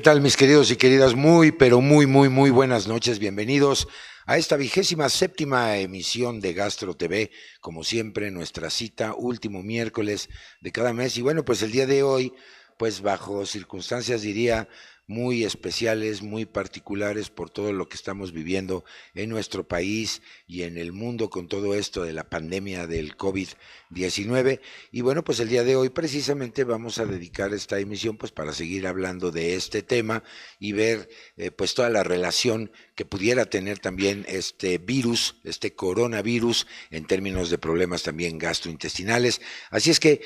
¿Qué tal, mis queridos y queridas? Muy, pero muy buenas noches. Bienvenidos a esta 27ª emisión de Gastro TV. Como siempre, nuestra cita, último miércoles de cada mes. Y bueno, pues el día de hoy, pues bajo circunstancias, diría, muy especiales, muy particulares por todo lo que estamos viviendo en nuestro país y en el mundo con todo esto de la pandemia del COVID-19. Y bueno, pues el día de hoy precisamente vamos a dedicar esta emisión pues para seguir hablando de este tema y ver pues toda la relación que pudiera tener también este virus, este coronavirus, en términos de problemas también gastrointestinales. Así es que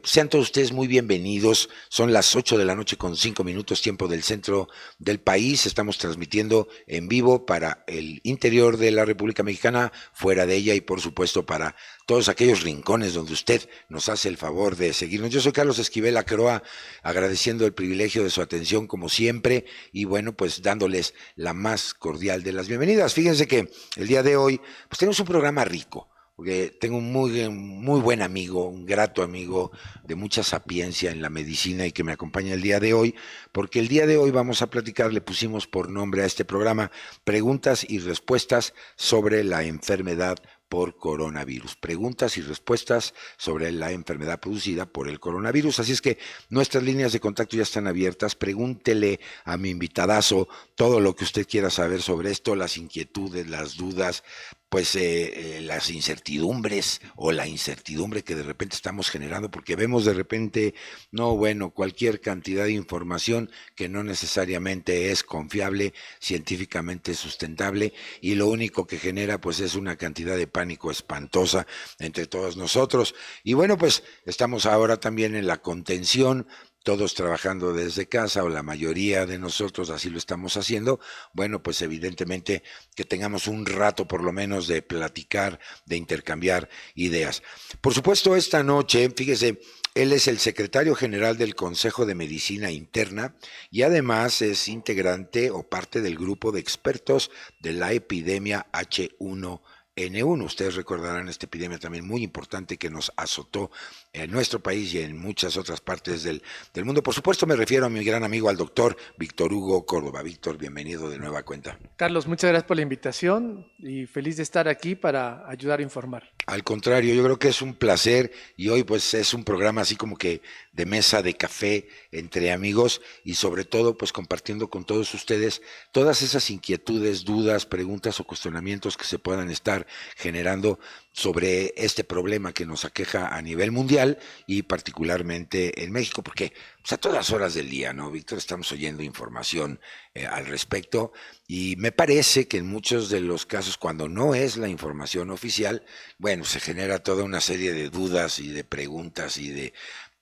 sean todos ustedes muy bienvenidos. Son las 8 de la noche con 5 minutos, tiempo del centro del país. Estamos transmitiendo en vivo para el interior de la República Mexicana, fuera de ella y por supuesto para todos aquellos rincones donde usted nos hace el favor de seguirnos. Yo soy Carlos Esquivel Acroa, agradeciendo el privilegio de su atención como siempre y bueno, pues dándoles la más cordial de las bienvenidas. Fíjense que el día de hoy pues tenemos un programa rico, porque tengo un muy buen amigo, un grato amigo de mucha sapiencia en la medicina y que me acompaña el día de hoy, porque el día de hoy vamos a platicar, le pusimos por nombre a este programa, preguntas y respuestas sobre la enfermedad por coronavirus. Preguntas y respuestas sobre la enfermedad producida por el coronavirus. Así es que nuestras líneas de contacto ya están abiertas. Pregúntele a mi invitadazo todo lo que usted quiera saber sobre esto, las inquietudes, las dudas, pues las incertidumbres o la incertidumbre que de repente estamos generando, porque vemos de repente, no, bueno, cualquier cantidad de información que no necesariamente es confiable, científicamente sustentable, y lo único que genera pues es una cantidad de pánico espantosa entre todos nosotros. Y bueno, pues estamos ahora también en la contención, todos trabajando desde casa, o la mayoría de nosotros así lo estamos haciendo. Bueno, pues evidentemente que tengamos un rato por lo menos de platicar, de intercambiar ideas. Por supuesto, esta noche, fíjese, él es el secretario general del Consejo de Medicina Interna y además es integrante o parte del grupo de expertos de la epidemia H1N1. Ustedes recordarán esta epidemia también muy importante que nos azotó en nuestro país y en muchas otras partes del mundo. Por supuesto me refiero a mi gran amigo, al doctor Víctor Hugo Córdoba. Víctor, bienvenido de nueva cuenta. Carlos, muchas gracias por la invitación y feliz de estar aquí para ayudar a informar. Al contrario, yo creo que es un placer y hoy pues es un programa así como que de mesa de café entre amigos y sobre todo pues compartiendo con todos ustedes todas esas inquietudes, dudas, preguntas o cuestionamientos que se puedan estar generando sobre este problema que nos aqueja a nivel mundial y particularmente en México, porque pues, a todas horas del día, ¿no, Víctor? Estamos oyendo información al respecto y me parece que en muchos de los casos, cuando no es la información oficial, bueno, se genera toda una serie de dudas y de preguntas y de,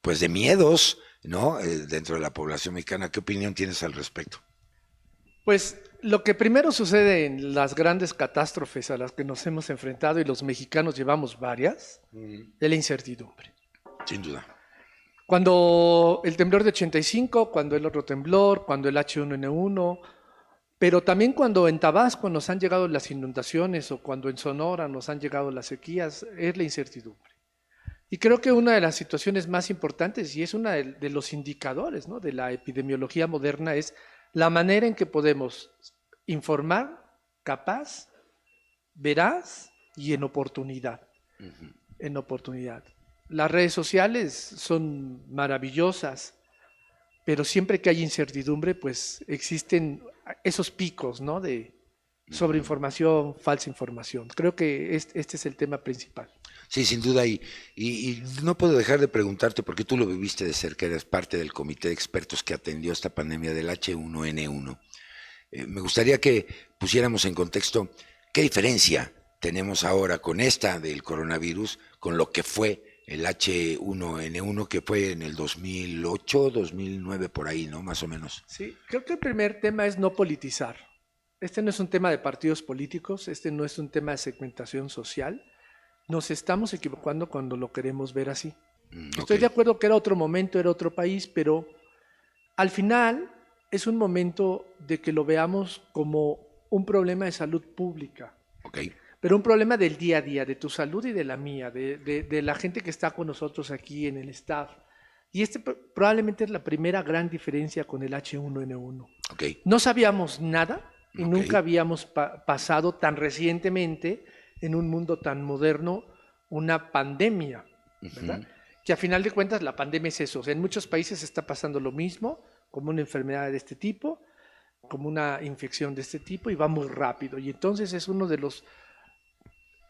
pues, de miedos, ¿no? Dentro de la población mexicana. ¿Qué opinión tienes al respecto? Pues lo que primero sucede en las grandes catástrofes a las que nos hemos enfrentado, y los mexicanos llevamos varias, es la incertidumbre. Sin duda. Cuando el temblor de 85, cuando el otro temblor, cuando el H1N1, pero también cuando en Tabasco nos han llegado las inundaciones o cuando en Sonora nos han llegado las sequías, es la incertidumbre. Y creo que una de las situaciones más importantes, y es uno de los indicadores, ¿no?, de la epidemiología moderna, es la manera en que podemos informar capaz, veraz y en oportunidad. En oportunidad. Las redes sociales son maravillosas, pero siempre que hay incertidumbre, pues existen esos picos, ¿no?, de sobreinformación, falsa información. Creo que este es el tema principal. Sí, sin duda, y no puedo dejar de preguntarte, porque tú lo viviste de cerca, eres parte del comité de expertos que atendió esta pandemia del H1N1. Me gustaría que pusiéramos en contexto qué diferencia tenemos ahora con esta del coronavirus, con lo que fue el H1N1, que fue en el 2008, 2009, por ahí, ¿no? Más o menos. Sí, creo que el primer tema es no politizar. Este no es un tema de partidos políticos, este no es un tema de segmentación social. Nos estamos equivocando cuando lo queremos ver así. Estoy de acuerdo que era otro momento, era otro país, pero al final es un momento de que lo veamos como un problema de salud pública. Pero un problema del día a día, de tu salud y de la mía, de la gente que está con nosotros aquí en el staff, Y probablemente es la primera gran diferencia con el H1N1. Ok. No sabíamos nada y Ok. nunca habíamos pasado tan recientemente en un mundo tan moderno una pandemia, ¿verdad? Que a final de cuentas la pandemia es eso. O sea, en muchos países está pasando lo mismo, como una enfermedad de este tipo, como una infección de este tipo, y va muy rápido. Y entonces es uno de los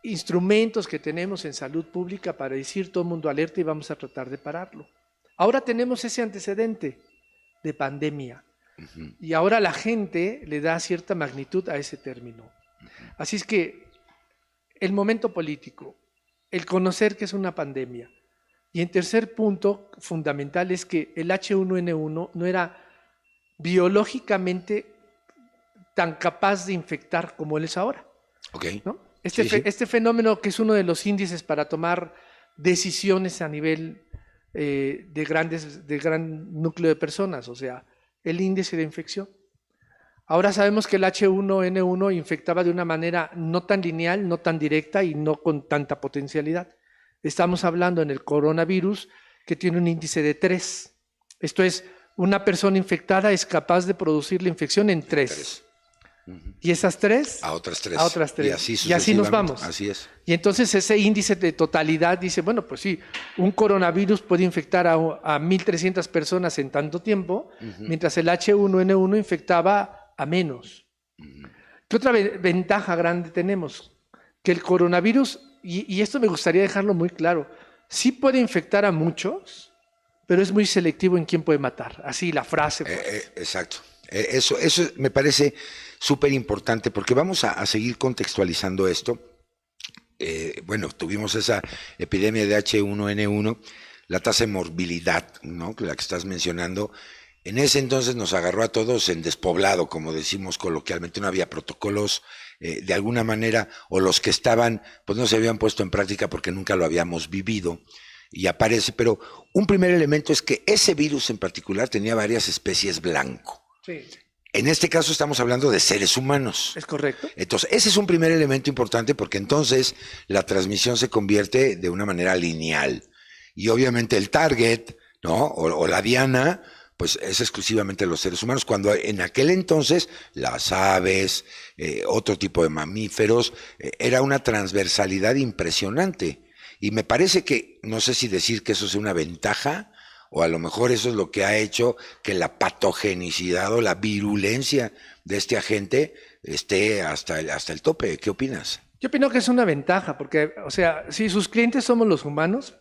instrumentos que tenemos en salud pública para decir todo el mundo alerta y vamos a tratar de pararlo. Ahora tenemos ese antecedente de pandemia y ahora la gente le da cierta magnitud a ese término. Así es que el momento político, el conocer que es una pandemia, y en tercer punto fundamental es que el H1N1 no era biológicamente tan capaz de infectar como él es ahora. Ok. ¿No? Sí, sí. Este fenómeno que es uno de los índices para tomar decisiones a nivel de gran núcleo de personas, o sea, el índice de infección. Ahora sabemos que el H1N1 infectaba de una manera no tan lineal, no tan directa y no con tanta potencialidad. Estamos hablando en el coronavirus que tiene un índice de 3. Esto es, una persona infectada es capaz de producir la infección en 3. Y esas 3 a otras 3. A otras 3. Y así nos vamos. Así es. Y entonces ese índice de totalidad dice, bueno, pues sí, un coronavirus puede infectar a 1.300 personas en tanto tiempo, mientras el H1N1 infectaba a menos. ¿Qué otra ventaja grande tenemos? Que el coronavirus, y esto me gustaría dejarlo muy claro, sí puede infectar a muchos, pero es muy selectivo en quién puede matar. Así la frase. Exacto. Eso me parece súper importante porque vamos a seguir contextualizando esto. Bueno, tuvimos esa epidemia de H1N1, la tasa de morbilidad, ¿no? La que estás mencionando. En ese entonces nos agarró a todos en despoblado, como decimos coloquialmente, no había protocolos de alguna manera, o los que estaban, pues no se habían puesto en práctica porque nunca lo habíamos vivido. Y aparece, pero un primer elemento es que ese virus en particular tenía varias especies blanco. Sí. En este caso estamos hablando de seres humanos. ¿Es correcto? Entonces, ese es un primer elemento importante porque entonces la transmisión se convierte de una manera lineal. Y obviamente el target, ¿no? O la diana, pues es exclusivamente los seres humanos, cuando en aquel entonces las aves, otro tipo de mamíferos, era una transversalidad impresionante. Y me parece que, no sé si decir que eso es una ventaja, o a lo mejor eso es lo que ha hecho que la patogenicidad o la virulencia de este agente esté hasta el tope. ¿Qué opinas? Yo opino que es una ventaja, porque, o sea, si sus clientes somos los humanos,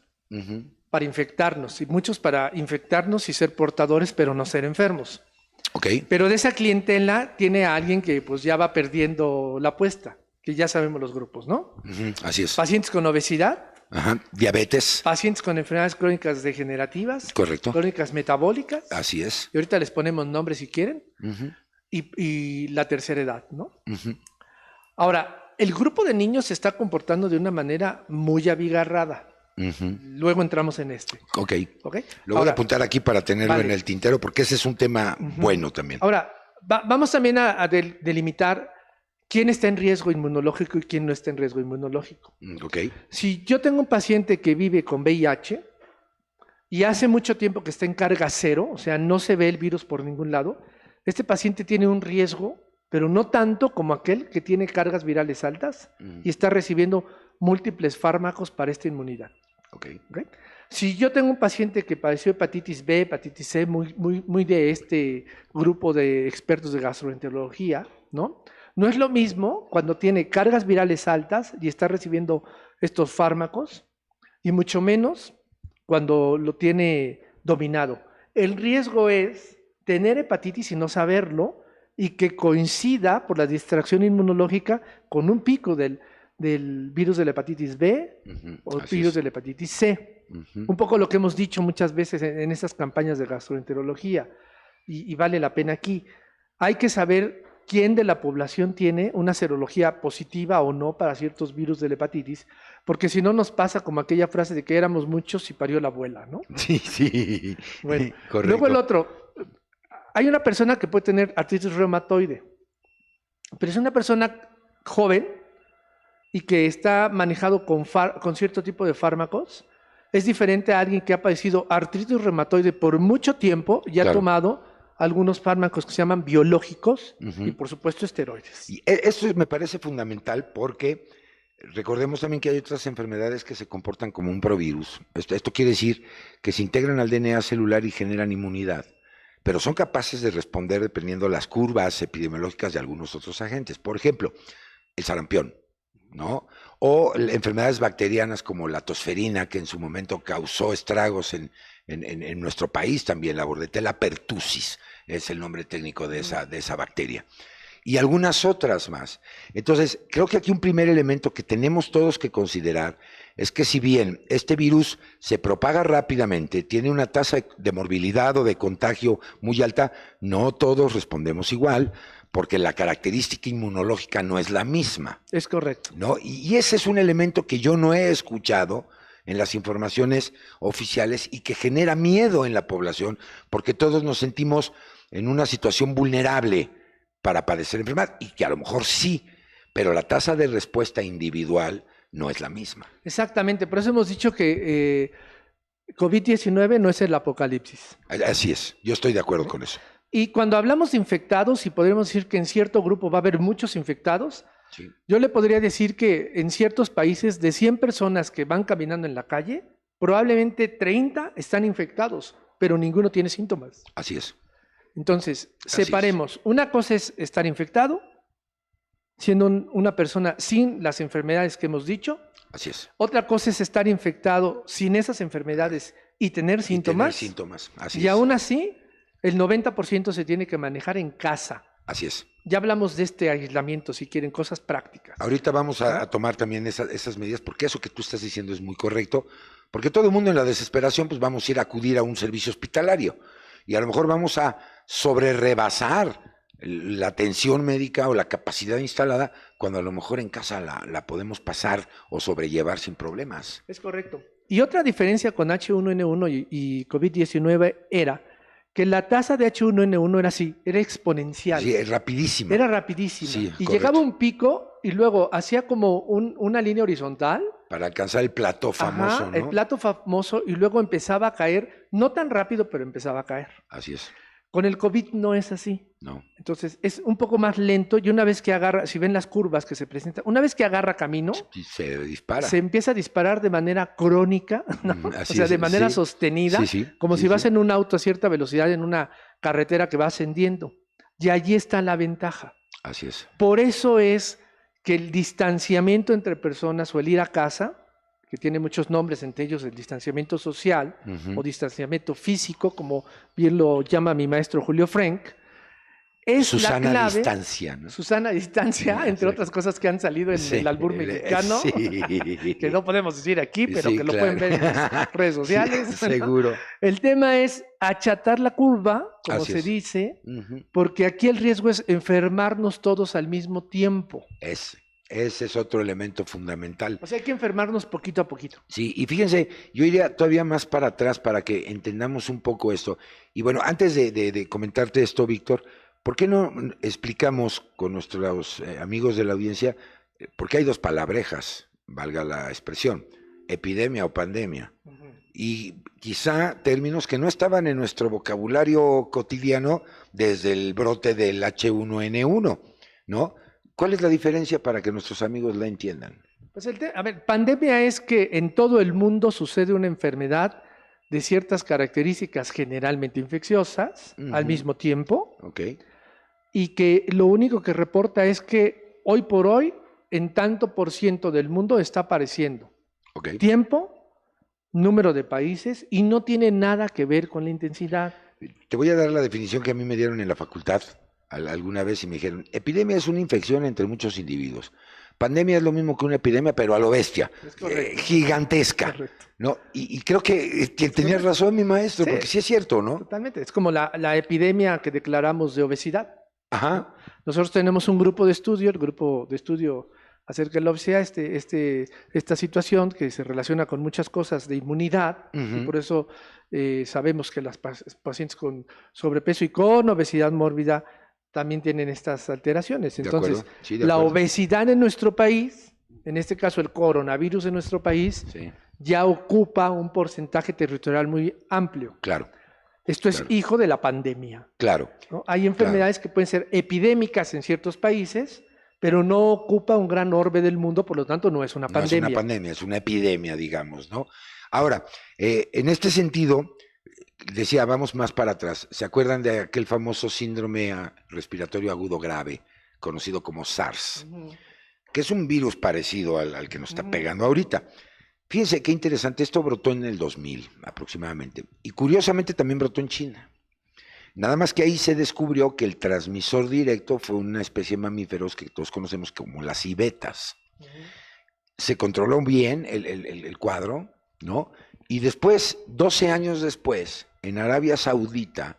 para infectarnos, y muchos para infectarnos y ser portadores, pero no ser enfermos. Okay. Pero de esa clientela tiene a alguien que pues ya va perdiendo la apuesta, que ya sabemos los grupos, ¿no? Así es. Pacientes con obesidad. Ajá. Diabetes. Pacientes con enfermedades crónicas degenerativas. Correcto. Crónicas metabólicas. Así es. Y ahorita les ponemos nombres si quieren. Y la tercera edad, ¿no? Ahora, el grupo de niños se está comportando de una manera muy abigarrada. Luego entramos en este. Ok. ¿Okay? Lo voy a apuntar aquí para tenerlo vale. en el tintero porque ese es un tema bueno también. Ahora, vamos también a delimitar quién está en riesgo inmunológico y quién no está en riesgo inmunológico. Ok. Si yo tengo un paciente que vive con VIH y hace mucho tiempo que está en carga cero, o sea, no se ve el virus por ningún lado, este paciente tiene un riesgo, pero no tanto como aquel que tiene cargas virales altas y está recibiendo múltiples fármacos para esta inmunidad. Okay. Si yo tengo un paciente que padeció hepatitis B, hepatitis C, muy de este grupo de expertos de gastroenterología, ¿no? No es lo mismo cuando tiene cargas virales altas y está recibiendo estos fármacos, y mucho menos cuando lo tiene dominado. El riesgo es tener hepatitis y no saberlo, y que coincida por la distracción inmunológica con un pico del virus de la hepatitis B o el virus de la hepatitis C. Un poco lo que hemos dicho muchas veces en estas campañas de gastroenterología, y vale la pena aquí. Hay que saber quién de la población tiene una serología positiva o no para ciertos virus de la hepatitis, porque si no nos pasa como aquella frase de que éramos muchos y parió la abuela, ¿no? Sí. Bueno, correcto. Luego el otro, hay una persona que puede tener artritis reumatoide, pero es una persona joven y que está manejado con cierto tipo de fármacos, es diferente a alguien que ha padecido artritis reumatoide por mucho tiempo y ha Claro. tomado algunos fármacos que se llaman biológicos Ujú. y por supuesto esteroides. Y eso me parece fundamental porque recordemos también que hay otras enfermedades que se comportan como un provirus. Esto quiere decir que se integran al DNA celular y generan inmunidad, pero son capaces de responder dependiendo las curvas epidemiológicas de algunos otros agentes. Por ejemplo, el sarampión, ¿no? O enfermedades bacterianas como la tosferina, que en su momento causó estragos en nuestro país también, la Bordetella pertussis es el nombre técnico de esa bacteria. Y algunas otras más. Entonces, creo que aquí un primer elemento que tenemos todos que considerar es que si bien este virus se propaga rápidamente, tiene una tasa de morbilidad o de contagio muy alta, no todos respondemos igual, porque la característica inmunológica no es la misma, Es correcto. ¿no? Y ese es un elemento que yo no he escuchado en las informaciones oficiales y que genera miedo en la población, porque todos nos sentimos en una situación vulnerable para padecer enfermedad, y que a lo mejor sí, pero la tasa de respuesta individual no es la misma. Exactamente, por eso hemos dicho que COVID-19 no es el apocalipsis. Así es, yo estoy de acuerdo con eso. Y cuando hablamos de infectados, y podríamos decir que en cierto grupo va a haber muchos infectados, Sí. yo le podría decir que en ciertos países, de 100 personas que van caminando en la calle, probablemente 30 están infectados, pero ninguno tiene síntomas. Así es. Entonces, Así separemos. Una cosa es estar infectado, siendo una persona sin las enfermedades que hemos dicho. Así es. Otra cosa es estar infectado sin esas enfermedades y tener síntomas. Y tener síntomas. Así Y es. aún así, el 90% se tiene que manejar en casa. Así es. Ya hablamos de este aislamiento, si quieren, cosas prácticas. Ahorita vamos a tomar también esas medidas, porque eso que tú estás diciendo es muy correcto, porque todo el mundo en la desesperación, pues vamos a ir a acudir a un servicio hospitalario, y a lo mejor vamos a sobrerebasar la atención médica o la capacidad instalada, cuando a lo mejor en casa la podemos pasar o sobrellevar sin problemas. Es correcto. Y otra diferencia con H1N1 y COVID-19 era que la tasa de H1N1 era así, era exponencial. Sí, es rapidísimo. Era rapidísima. Sí, y correcto. llegaba un pico y luego hacía como una línea horizontal. Para alcanzar el plató famoso, Ajá, ¿no? el plato famoso, y luego empezaba a caer, no tan rápido, pero empezaba a caer. Así es. Con el COVID no es así. No. Entonces es un poco más lento y una vez que agarra, si ven las curvas que se presentan, una vez que agarra camino, Sí, se dispara. se empieza a disparar de manera crónica, ¿no? Así O sea, es, de manera sí. sostenida, Sí, sí, como sí, si vas sí. en un auto a cierta velocidad en una carretera que va ascendiendo. Y allí está la ventaja. Así es. Por eso es que el distanciamiento entre personas o el ir a casa, que tiene muchos nombres, entre ellos el distanciamiento social Ujú. o distanciamiento físico, como bien lo llama mi maestro Julio Frank, es Susana la clave. distancia, ¿no? Susana distancia, entre Exacto. otras cosas que han salido en Sí, el albur mexicano, sí. que no podemos decir aquí, pero Sí, que lo claro. pueden ver en las redes sociales. Sí, seguro. El tema es achatar la curva, como Así se es. dice, Ujú. porque aquí el riesgo es enfermarnos todos al mismo tiempo. Ese es otro elemento fundamental. O sea, hay que enfermarnos poquito a poquito. Sí, y fíjense, yo iría todavía más para atrás para que entendamos un poco esto. Y bueno, antes de comentarte esto, Víctor, ¿por qué no explicamos con nuestros amigos de la audiencia, porque hay dos palabrejas, valga la expresión, epidemia o pandemia? Y quizá términos que no estaban en nuestro vocabulario cotidiano desde el brote del H1N1, ¿no? ¿Cuál es la diferencia para que nuestros amigos la entiendan? Pues a ver, pandemia es que en todo el mundo sucede una enfermedad de ciertas características generalmente infecciosas al Ujú. mismo tiempo, Ok, y que lo único que reporta es que hoy por hoy en tanto por ciento del mundo está apareciendo. ok. Tiempo, número de países, y no tiene nada que ver con la intensidad. Te voy a dar la definición que a mí me dieron en la facultad alguna vez y me dijeron, epidemia es una infección entre muchos individuos. Pandemia es lo mismo que una epidemia, pero a lo bestia, Es correcto. gigantesca, Correcto. ¿no? Y creo que tenías razón mi maestro, Sí. porque sí es cierto, ¿no? Totalmente. Es como la epidemia que declaramos de obesidad. Ajá, Nosotros tenemos un grupo de estudio, el grupo de estudio acerca de la obesidad, esta situación que se relaciona con muchas cosas de inmunidad, y Ujú. por eso sabemos que las pacientes con sobrepeso y con obesidad mórbida también tienen estas alteraciones. de Entonces, acuerdo, sí, de la acuerdo. obesidad en nuestro país en este caso el coronavirus en nuestro país, Sí, ya ocupa un porcentaje territorial muy amplio. claro, Esto es claro. hijo de la pandemia, claro. ¿no? Hay enfermedades que pueden ser epidémicas en ciertos países, pero no ocupa un gran orbe del mundo, por lo tanto no es una No es pandemia. una pandemia, es una epidemia, digamos, ¿no? Ahora, en este sentido, decía, vamos más para atrás. ¿Se acuerdan de aquel famoso síndrome respiratorio agudo grave, conocido como SARS? Ujú. Que es un virus parecido al que nos está Ujú. pegando ahorita. Fíjense qué interesante, esto brotó en el 2000 aproximadamente, y curiosamente también brotó en China. Nada más que ahí se descubrió que el transmisor directo fue una especie de mamíferos que todos conocemos como las civetas. Ujú. Se controló bien el cuadro, ¿no? Y después, 12 años después, en Arabia Saudita,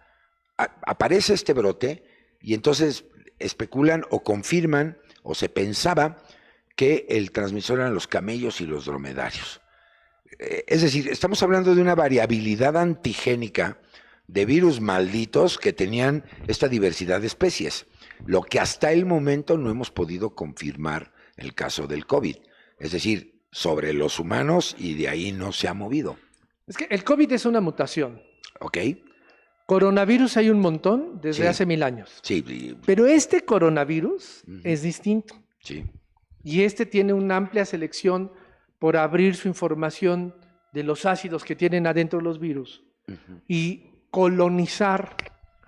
aparece este brote y entonces especulan o confirman o se pensaba que el transmisor eran los camellos y los dromedarios. Es decir, estamos hablando de una variabilidad antigénica de virus malditos que tenían esta diversidad de especies, lo que hasta el momento no hemos podido confirmar en el caso del COVID. Es decir, sobre los humanos y de ahí no se ha movido. Es que el COVID es una mutación. ¿Ok? Coronavirus hay un montón desde Sí. hace 1000 años. Sí, Pero este coronavirus Ujú. es distinto. sí. Y este tiene una amplia selección por abrir su información de los ácidos que tienen adentro los virus Ujú, y colonizar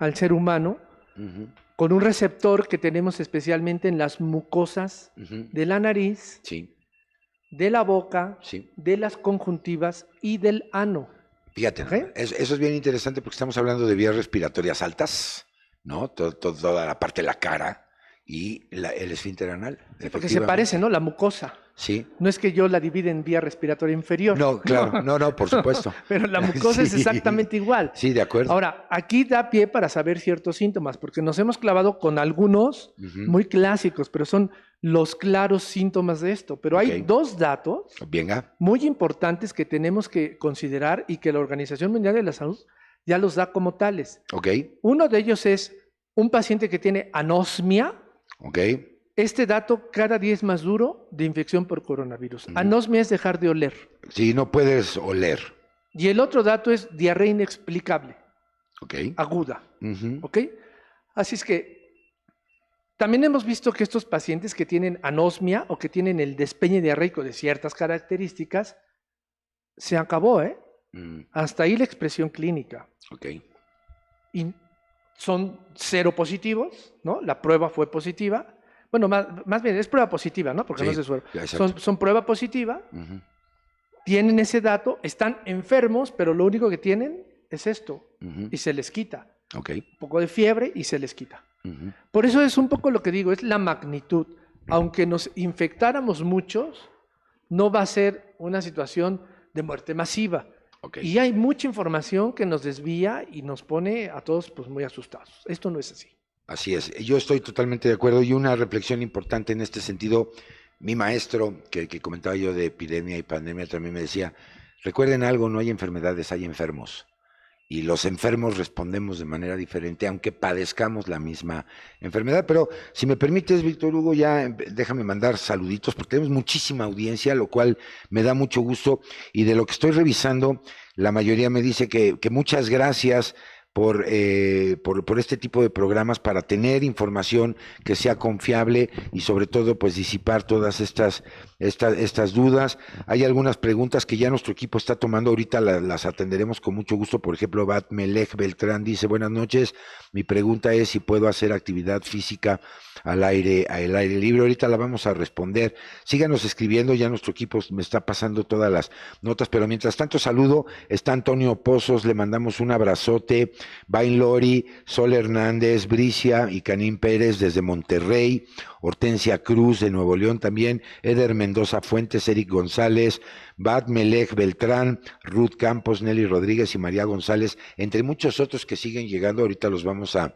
al ser humano ujú, con un receptor que tenemos especialmente en las mucosas ujú. de la nariz, Sí, de la boca, sí. de las conjuntivas y del ano. Fíjate, ¿Ok? eso es bien interesante porque estamos hablando de vías respiratorias altas, ¿no? Toda la parte de la cara y el esfínter anal. Sí, porque se parece, ¿no? La mucosa. Sí. No es que yo la divida en vía respiratoria inferior. No, claro, no, por supuesto. Pero la mucosa es Sí. exactamente igual. Sí, de acuerdo. Ahora, aquí da pie para saber ciertos síntomas, porque nos hemos clavado con algunos Ujú. muy clásicos, pero son los claros síntomas de esto. Pero hay Ok. dos datos Venga, muy importantes que tenemos que considerar y que la Organización Mundial de la Salud ya los da como tales. ok, Uno de ellos es un paciente que tiene anosmia. ok, Este dato cada día es más duro de infección por coronavirus. Ujú. Anosmia es dejar de oler. sí, no puedes oler, Y el otro dato es diarrea inexplicable, ok, aguda. Ujú, ¿Ok? Así es que también hemos visto que estos pacientes que tienen anosmia o que tienen el despeñe diarreico de ciertas características, se acabó, ¿eh? Hasta ahí la expresión clínica. ok, Y son cero positivos, ¿no? La prueba fue positiva. Bueno, más bien es prueba positiva, ¿no? Porque Sí, no es de suero. exacto. Son prueba positiva, Ujú, tienen ese dato, están enfermos, pero lo único que tienen es esto ujú, y se les quita. ok, Un poco de fiebre y se les quita. ujú, Por eso es un poco lo que digo, es la magnitud. Aunque nos infectáramos muchos, no va a ser una situación de muerte masiva. ok. Y hay mucha información que nos desvía y nos pone a todos pues, muy asustados. Esto no es así. Así es, yo estoy totalmente de acuerdo y una reflexión importante en este sentido, mi maestro, que comentaba yo de epidemia y pandemia, también me decía, recuerden algo, no hay enfermedades, hay enfermos. Y los enfermos respondemos de manera diferente, aunque padezcamos la misma enfermedad. Pero si me permites, Víctor Hugo, ya déjame mandar saluditos, porque tenemos muchísima audiencia, lo cual me da mucho gusto. Y de lo que estoy revisando, la mayoría me dice que muchas gracias por este tipo de programas para tener información que sea confiable y sobre todo pues disipar todas estas dudas. Hay algunas preguntas que ya nuestro equipo está tomando, ahorita las atenderemos con mucho gusto. Por ejemplo, Bat Melech Beltrán dice, buenas noches, mi pregunta es si puedo hacer actividad física al aire libre. Ahorita la vamos a responder. Síganos escribiendo, ya nuestro equipo me está pasando todas las notas, pero mientras tanto saludo, está Antonio Pozos, le mandamos un abrazote, Bain Lori, Sol Hernández, Bricia y Canín Pérez desde Monterrey, Hortensia Cruz de Nuevo León también, Eder Mendoza Fuentes, Eric González, Bat Melech Beltrán, Ruth Campos, Nelly Rodríguez y María González, entre muchos otros que siguen llegando, ahorita los vamos a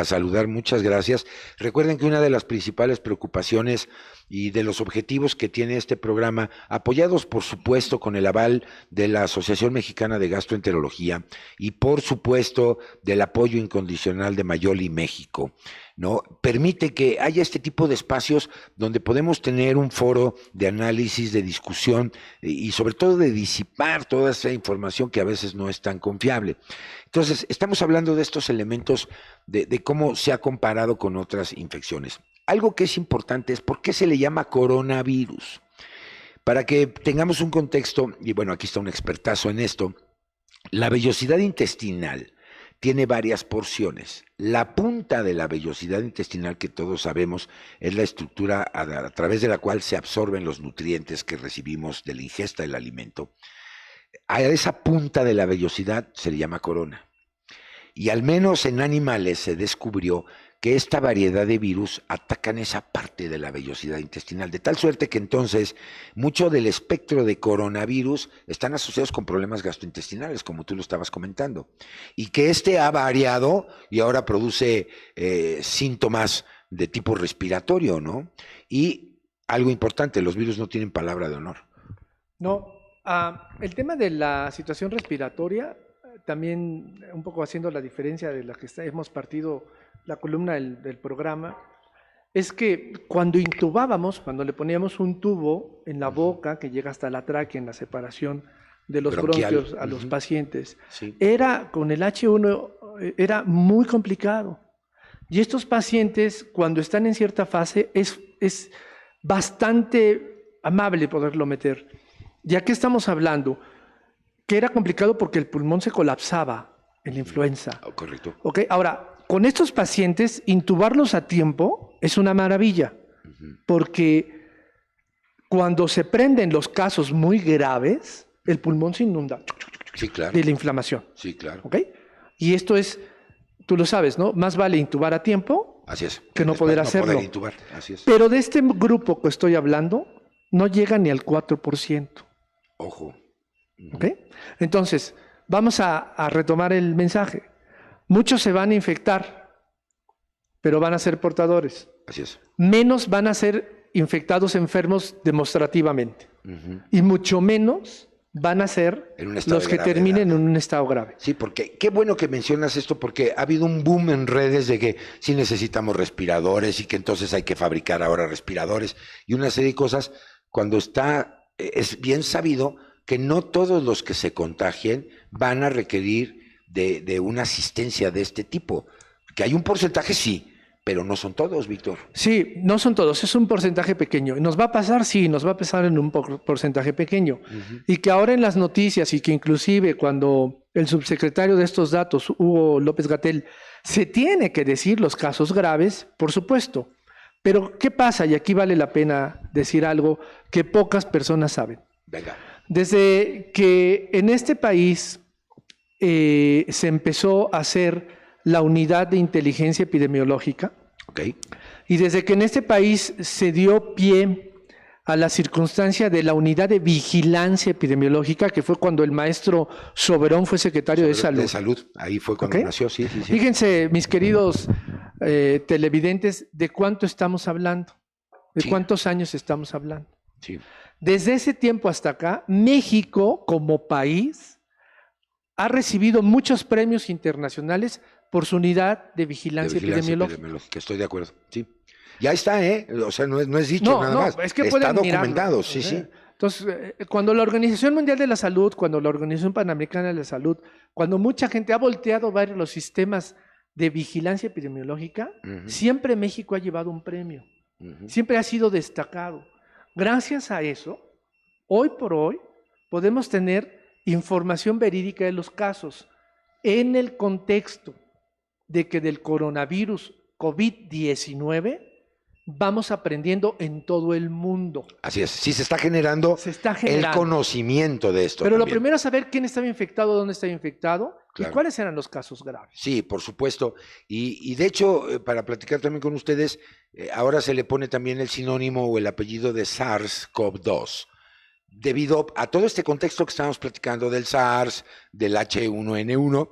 saludar, muchas gracias. Recuerden que una de las principales preocupaciones y de los objetivos que tiene este programa, apoyados por supuesto con el aval de la Asociación Mexicana de Gastroenterología y por supuesto del apoyo incondicional de Mayoli México, ¿no? Permite que haya este tipo de espacios donde podemos tener un foro de análisis, de discusión y sobre todo de disipar toda esa información que a veces no es tan confiable. Entonces, estamos hablando de estos elementos de cómo se ha comparado con otras infecciones. Algo que es importante es por qué se le llama coronavirus. Para que tengamos un contexto, y bueno, aquí está un expertazo en esto, la vellosidad intestinal tiene varias porciones. La punta de la vellosidad intestinal, que todos sabemos, es la estructura a través de la cual se absorben los nutrientes que recibimos de la ingesta del alimento. A esa punta de la vellosidad se le llama corona. Y al menos en animales se descubrió que esta variedad de virus atacan esa parte de la vellosidad intestinal, de tal suerte que entonces mucho del espectro de coronavirus están asociados con problemas gastrointestinales, como tú lo estabas comentando, y que ha variado y ahora produce síntomas de tipo respiratorio, ¿no? Y algo importante, los virus no tienen palabra de honor. No, el tema de la situación respiratoria, también un poco haciendo la diferencia de la que hemos partido la columna del programa, es que cuando intubábamos, cuando le poníamos un tubo en la boca que llega hasta la tráquea en la separación de los Bronquial. bronquios a los pacientes, Sí. era con el H1 era muy complicado. Y estos pacientes, cuando están en cierta fase, es bastante amable poderlo meter. Ya que estamos hablando, que era complicado porque el pulmón se colapsaba en la influenza. Oh, correcto. ¿Ok? Ahora, con estos pacientes, intubarlos a tiempo es una maravilla, porque cuando se prenden los casos muy graves, el pulmón se inunda Sí, claro. de la inflamación. Sí, claro. ¿Ok? Y esto es, tú lo sabes, ¿no? Más vale intubar a tiempo Así es. que no poder Después hacerlo. poder intubar. Así es. Pero de este grupo que estoy hablando, no llega ni al 4%. Ojo. ¿Ok? Entonces, vamos a retomar el mensaje. Muchos se van a infectar, pero van a ser portadores. Así es. Menos van a ser infectados enfermos demostrativamente. Y mucho menos van a ser En un estado los de que gravedad. terminen en un estado grave. Sí, porque qué bueno que mencionas esto, porque ha habido un boom en redes de que sí necesitamos respiradores y que entonces hay que fabricar ahora respiradores y una serie de cosas, cuando es bien sabido que no todos los que se contagien van a requerir de una asistencia de este tipo. Que hay un porcentaje, sí, pero no son todos, Víctor. Sí, no son todos, es un porcentaje pequeño. ¿Nos va a pasar? Sí, nos va a pasar en un porcentaje pequeño. Y que ahora en las noticias y que inclusive cuando el subsecretario de estos datos, Hugo López-Gatell, se tiene que decir los casos graves, por supuesto. Pero ¿qué pasa? Y aquí vale la pena decir algo que pocas personas saben. Venga. Desde que en este país se empezó a hacer la unidad de inteligencia epidemiológica, Ok. y desde que en este país se dio pie a la circunstancia de la unidad de vigilancia epidemiológica, que fue cuando el maestro Soberón fue secretario de Salud. De salud, ahí fue cuando ¿Ok? nació, sí, sí, sí. Fíjense, mis queridos televidentes, ¿de cuánto estamos hablando? ¿De Sí. cuántos años estamos hablando? Sí. Desde ese tiempo hasta acá, México como país ha recibido muchos premios internacionales por su unidad de vigilancia, epidemiológica. Estoy de acuerdo, sí. Ya está, ¿eh? O sea, no es dicho No, nada no, más. es que está pueden documentado, mirarlo. sí, sí. Entonces, cuando la Organización Mundial de la Salud, cuando la Organización Panamericana de la Salud, cuando mucha gente ha volteado a ver los sistemas de vigilancia epidemiológica, siempre México ha llevado un premio. Siempre ha sido destacado. Gracias a eso, hoy por hoy, podemos tener información verídica de los casos en el contexto de que del coronavirus COVID-19 vamos aprendiendo en todo el mundo. Así es, sí se está generando, el conocimiento de esto. Pero también. Lo primero es saber quién estaba infectado, dónde estaba infectado, Claro. y cuáles eran los casos graves. Sí, por supuesto. Y de hecho, para platicar también con ustedes, ahora se le pone también el sinónimo o el apellido de SARS-CoV-2. Debido a todo este contexto que estamos platicando del SARS, del H1N1,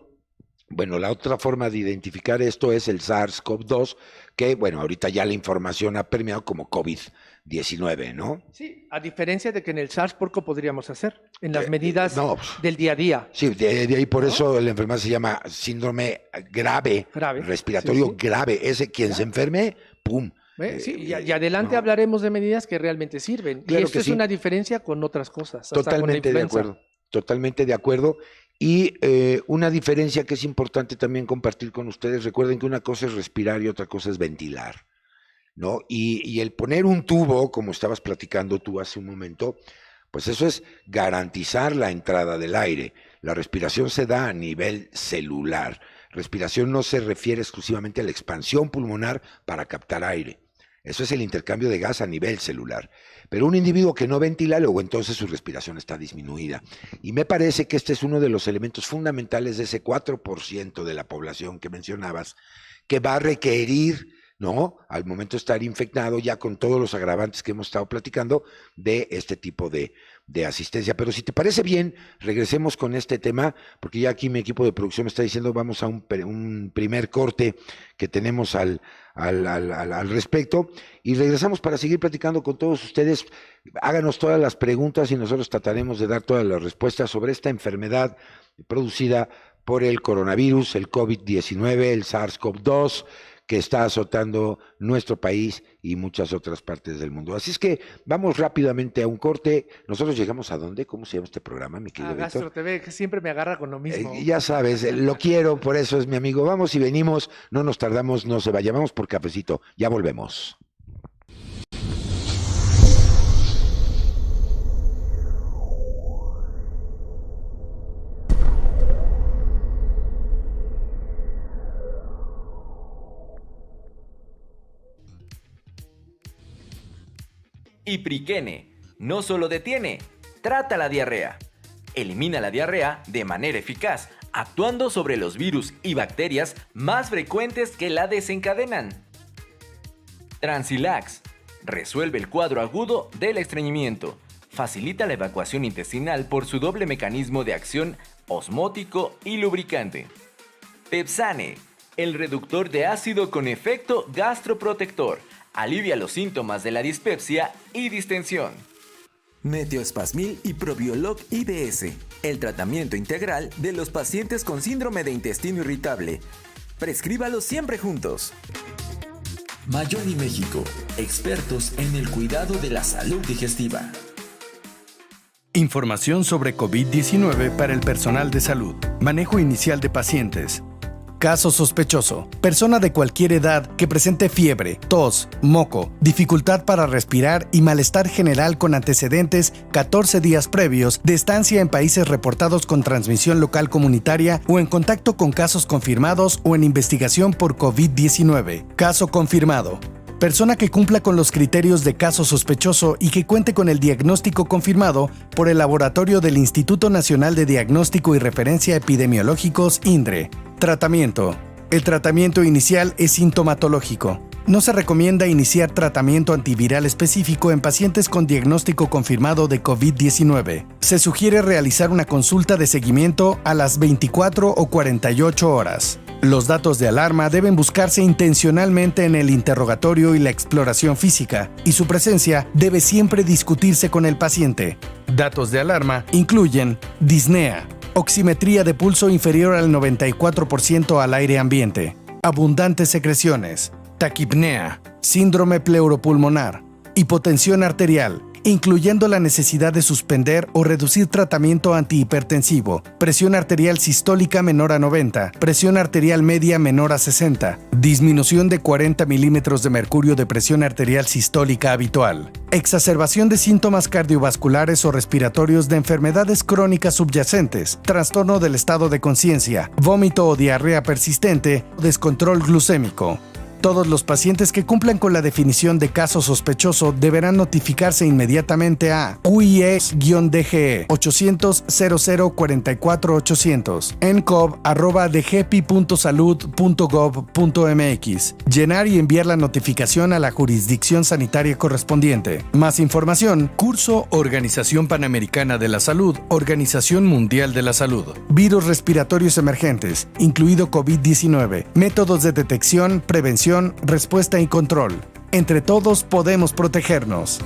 Bueno, la otra forma de identificar esto es el SARS-CoV-2, que, bueno, ahorita ya la información ha permeado como COVID-19, ¿no? Sí, a diferencia de que en el SARS poco podríamos hacer, en las medidas no, del día a día. Sí, de ahí por ¿no? eso la enfermedad se llama síndrome grave. Respiratorio sí, sí. grave. Ese quien se enferme, ¡pum! Sí, y adelante hablaremos de medidas que realmente sirven. Claro y esto que es sí. una diferencia con otras cosas. Totalmente de acuerdo. Totalmente de acuerdo. Y una diferencia que es importante también compartir con ustedes, recuerden que una cosa es respirar y otra cosa es ventilar, ¿no? Y el poner un tubo, como estabas platicando tú hace un momento, pues eso es garantizar la entrada del aire. La respiración se da a nivel celular. Respiración no se refiere exclusivamente a la expansión pulmonar para captar aire. Eso es el intercambio de gas a nivel celular. Pero un individuo que no ventila, luego entonces su respiración está disminuida. Y me parece que este es uno de los elementos fundamentales de ese 4% de la población que mencionabas, que va a requerir, ¿no?, al momento de estar infectado, ya con todos los agravantes que hemos estado platicando, de este tipo de asistencia. Pero si te parece bien, regresemos con este tema, porque ya aquí mi equipo de producción me está diciendo, vamos a un primer corte que tenemos al respecto, y regresamos para seguir platicando con todos ustedes. Háganos todas las preguntas y nosotros trataremos de dar todas las respuestas sobre esta enfermedad producida por el coronavirus, el COVID-19, el SARS-CoV-2, que está azotando nuestro país y muchas otras partes del mundo. Así es que vamos rápidamente a un corte. Nosotros llegamos ¿a dónde? ¿Cómo se llama este programa, mi querido Víctor? Gastro TV, que siempre me agarra con lo mismo. Ya sabes, lo quiero, por eso es mi amigo. Vamos y venimos, no nos tardamos, no se vaya. Vamos por cafecito, ya volvemos. Ipriquene no solo detiene, trata la diarrea. Elimina la diarrea de manera eficaz, actuando sobre los virus y bacterias más frecuentes que la desencadenan. Transilax resuelve el cuadro agudo del estreñimiento. Facilita la evacuación intestinal por su doble mecanismo de acción osmótico y lubricante. Pepsane, el reductor de ácido con efecto gastroprotector. Alivia los síntomas de la dispepsia y distensión. Meteospasmil y Probiolog IBS, el tratamiento integral de los pacientes con síndrome de intestino irritable. Prescríbalos siempre juntos. Mayoni México, expertos en el cuidado de la salud digestiva. Información sobre COVID-19 para el personal de salud. Manejo inicial de pacientes. Caso sospechoso. Persona de cualquier edad que presente fiebre, tos, moco, dificultad para respirar y malestar general con antecedentes 14 días previos de estancia en países reportados con transmisión local comunitaria o en contacto con casos confirmados o en investigación por COVID-19. Caso confirmado. Persona que cumpla con los criterios de caso sospechoso y que cuente con el diagnóstico confirmado por el laboratorio del Instituto Nacional de Diagnóstico y Referencia Epidemiológicos, INDRE. Tratamiento. El tratamiento inicial es sintomatológico. No se recomienda iniciar tratamiento antiviral específico en pacientes con diagnóstico confirmado de COVID-19. Se sugiere realizar una consulta de seguimiento a las 24 o 48 horas. Los datos de alarma deben buscarse intencionalmente en el interrogatorio y la exploración física, y su presencia debe siempre discutirse con el paciente. Datos de alarma incluyen disnea, oximetría de pulso inferior al 94% al aire ambiente, abundantes secreciones, taquipnea, síndrome pleuropulmonar, hipotensión arterial, incluyendo la necesidad de suspender o reducir tratamiento antihipertensivo, presión arterial sistólica menor a 90, presión arterial media menor a 60, disminución de 40 milímetros de mercurio de presión arterial sistólica habitual, exacerbación de síntomas cardiovasculares o respiratorios de enfermedades crónicas subyacentes, trastorno del estado de conciencia, vómito o diarrea persistente, descontrol glucémico. Todos los pacientes que cumplan con la definición de caso sospechoso deberán notificarse inmediatamente a UIS-DGE 800 00 44 800 encov@dgepi.salud.gov.mx. Llenar y enviar la notificación a la jurisdicción sanitaria correspondiente. Más información: Curso Organización Panamericana de la Salud, Organización Mundial de la Salud. Virus respiratorios emergentes, incluido COVID-19. Métodos de detección, prevención, respuesta y control. Entre todos podemos protegernos.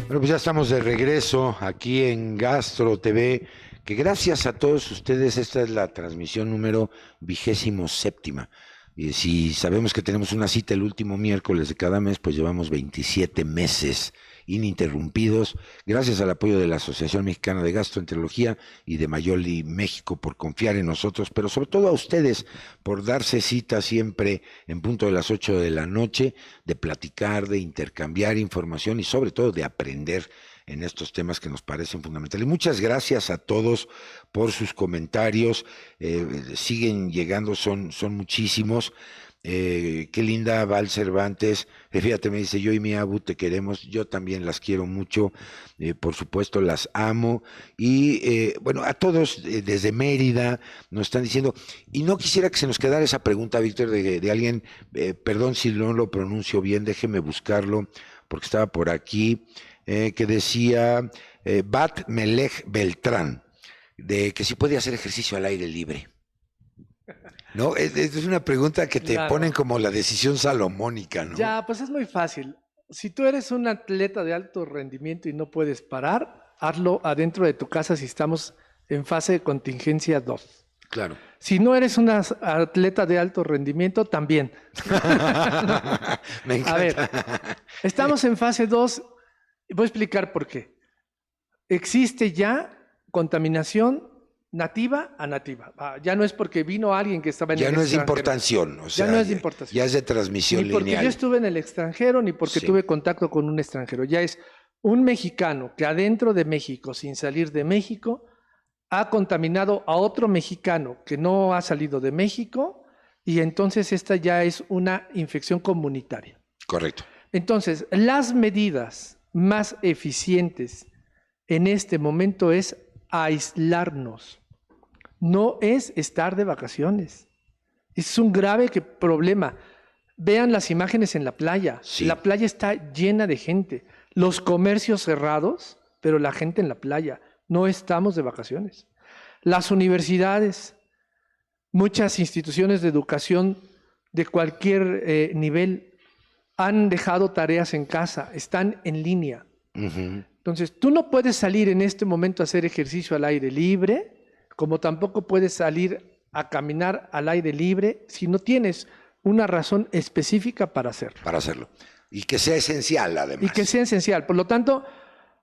Bueno, pues ya estamos de regreso aquí en Gastro TV, que gracias a todos ustedes esta es la transmisión número 27ª. Y si sabemos que tenemos una cita el último miércoles de cada mes, pues llevamos 27 meses ininterrumpidos, gracias al apoyo de la Asociación Mexicana de Gastroenterología y de Mayoli México por confiar en nosotros, pero sobre todo a ustedes por darse cita siempre en punto de las 8 de la noche, de platicar, de intercambiar información y sobre todo de aprender en estos temas que nos parecen fundamentales. Muchas gracias a todos por sus comentarios, siguen llegando, son muchísimos. Qué linda Val Cervantes, fíjate, me dice: yo y mi Abu te queremos, yo también las quiero mucho, por supuesto las amo, y bueno, a todos desde Mérida nos están diciendo, y no quisiera que se nos quedara esa pregunta, Víctor, de alguien, perdón si no lo pronuncio bien, déjeme buscarlo, porque estaba por aquí, que decía Bat Melech Beltrán, de que si puede hacer ejercicio al aire libre. No, es una pregunta que te ponen como la decisión salomónica, ¿no? Ya, pues es muy fácil. Si tú eres un atleta de alto rendimiento y no puedes parar, hazlo adentro de tu casa si estamos en fase de contingencia 2. Claro. Si no eres un atleta de alto rendimiento, también. Me encanta. A ver, estamos en fase 2. Voy a explicar por qué. Existe ya contaminación nativa a nativa. Ya no es porque vino alguien que estaba en el extranjero. Ya no es de importación. O sea, ya no es de importación. Ya es de transmisión lineal. Ni porque yo estuve en el extranjero, ni porque tuve contacto con un extranjero. Ya es un mexicano que adentro de México, sin salir de México, ha contaminado a otro mexicano que no ha salido de México, y entonces esta ya es una infección comunitaria. Correcto. Entonces, las medidas más eficientes en este momento es aislarnos. No es estar de vacaciones. Es un grave problema. Vean las imágenes en la playa. Sí. La playa está llena de gente. Los comercios cerrados, pero la gente en la playa. No estamos de vacaciones. Las universidades, muchas instituciones de educación de cualquier nivel han dejado tareas en casa, están en línea. Uh-huh. Entonces, tú no puedes salir en este momento a hacer ejercicio al aire libre, como tampoco puedes salir a caminar al aire libre si no tienes una razón específica para hacerlo. Para hacerlo. Y que sea esencial, además. Y que sea esencial. Por lo tanto,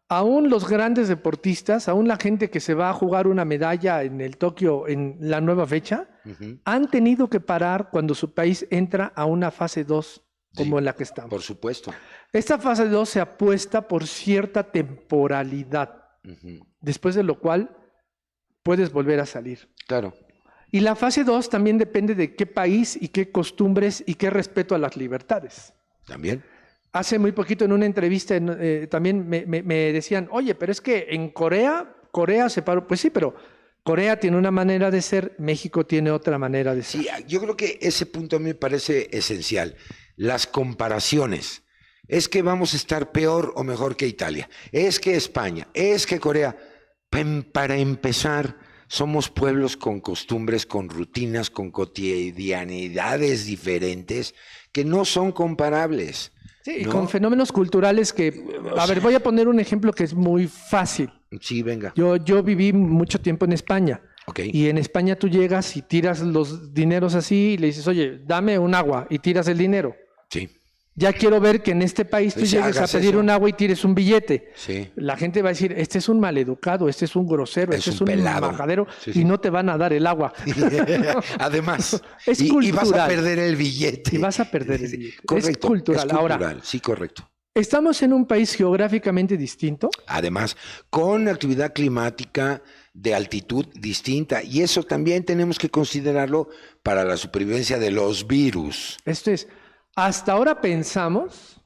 aún los grandes deportistas, aún la gente que se va a jugar una medalla en el Tokio en la nueva fecha, uh-huh, han tenido que parar cuando su país entra a una fase 2 como en la que estamos. Por supuesto. Esta fase 2 se apuesta por cierta temporalidad, uh-huh, después de lo cual puedes volver a salir. Claro. Y la fase 2 también depende de qué país y qué costumbres y qué respeto a las libertades. También. Hace muy poquito en una entrevista también me decían, oye, pero es que en Corea se paró. Pues sí, pero Corea tiene una manera de ser, México tiene otra manera de ser. Sí, yo creo que ese punto a mí me parece esencial. Las comparaciones. Es que vamos a estar peor o mejor que Italia. Es que España, es que Corea. Para empezar, somos pueblos con costumbres, con rutinas, con cotidianidades diferentes que no son comparables. Sí, ¿no? Y con fenómenos culturales que... A ver, voy a poner un ejemplo que es muy fácil. Sí, venga. Yo viví mucho tiempo en España. Okay. Y en España tú llegas y tiras los dineros así y le dices, oye, dame un agua, y tiras el dinero. Sí. Ya quiero ver que en este país tú Dice, llegues a hagas pedir eso. un agua y tires un billete. Sí. La gente va a decir, este es un maleducado, este es un grosero, Es este es un un pelado. majadero, Sí, sí. y no te van a dar el agua. Además, Es y vas a cultural. perder el billete. Y vas a perder el billete. Correcto, Es cultural. es cultural. Ahora, Sí, correcto. estamos en un país geográficamente distinto. Además, con actividad climática de altitud distinta. Y eso también tenemos que considerarlo para la supervivencia de los virus. Esto es, hasta ahora pensamos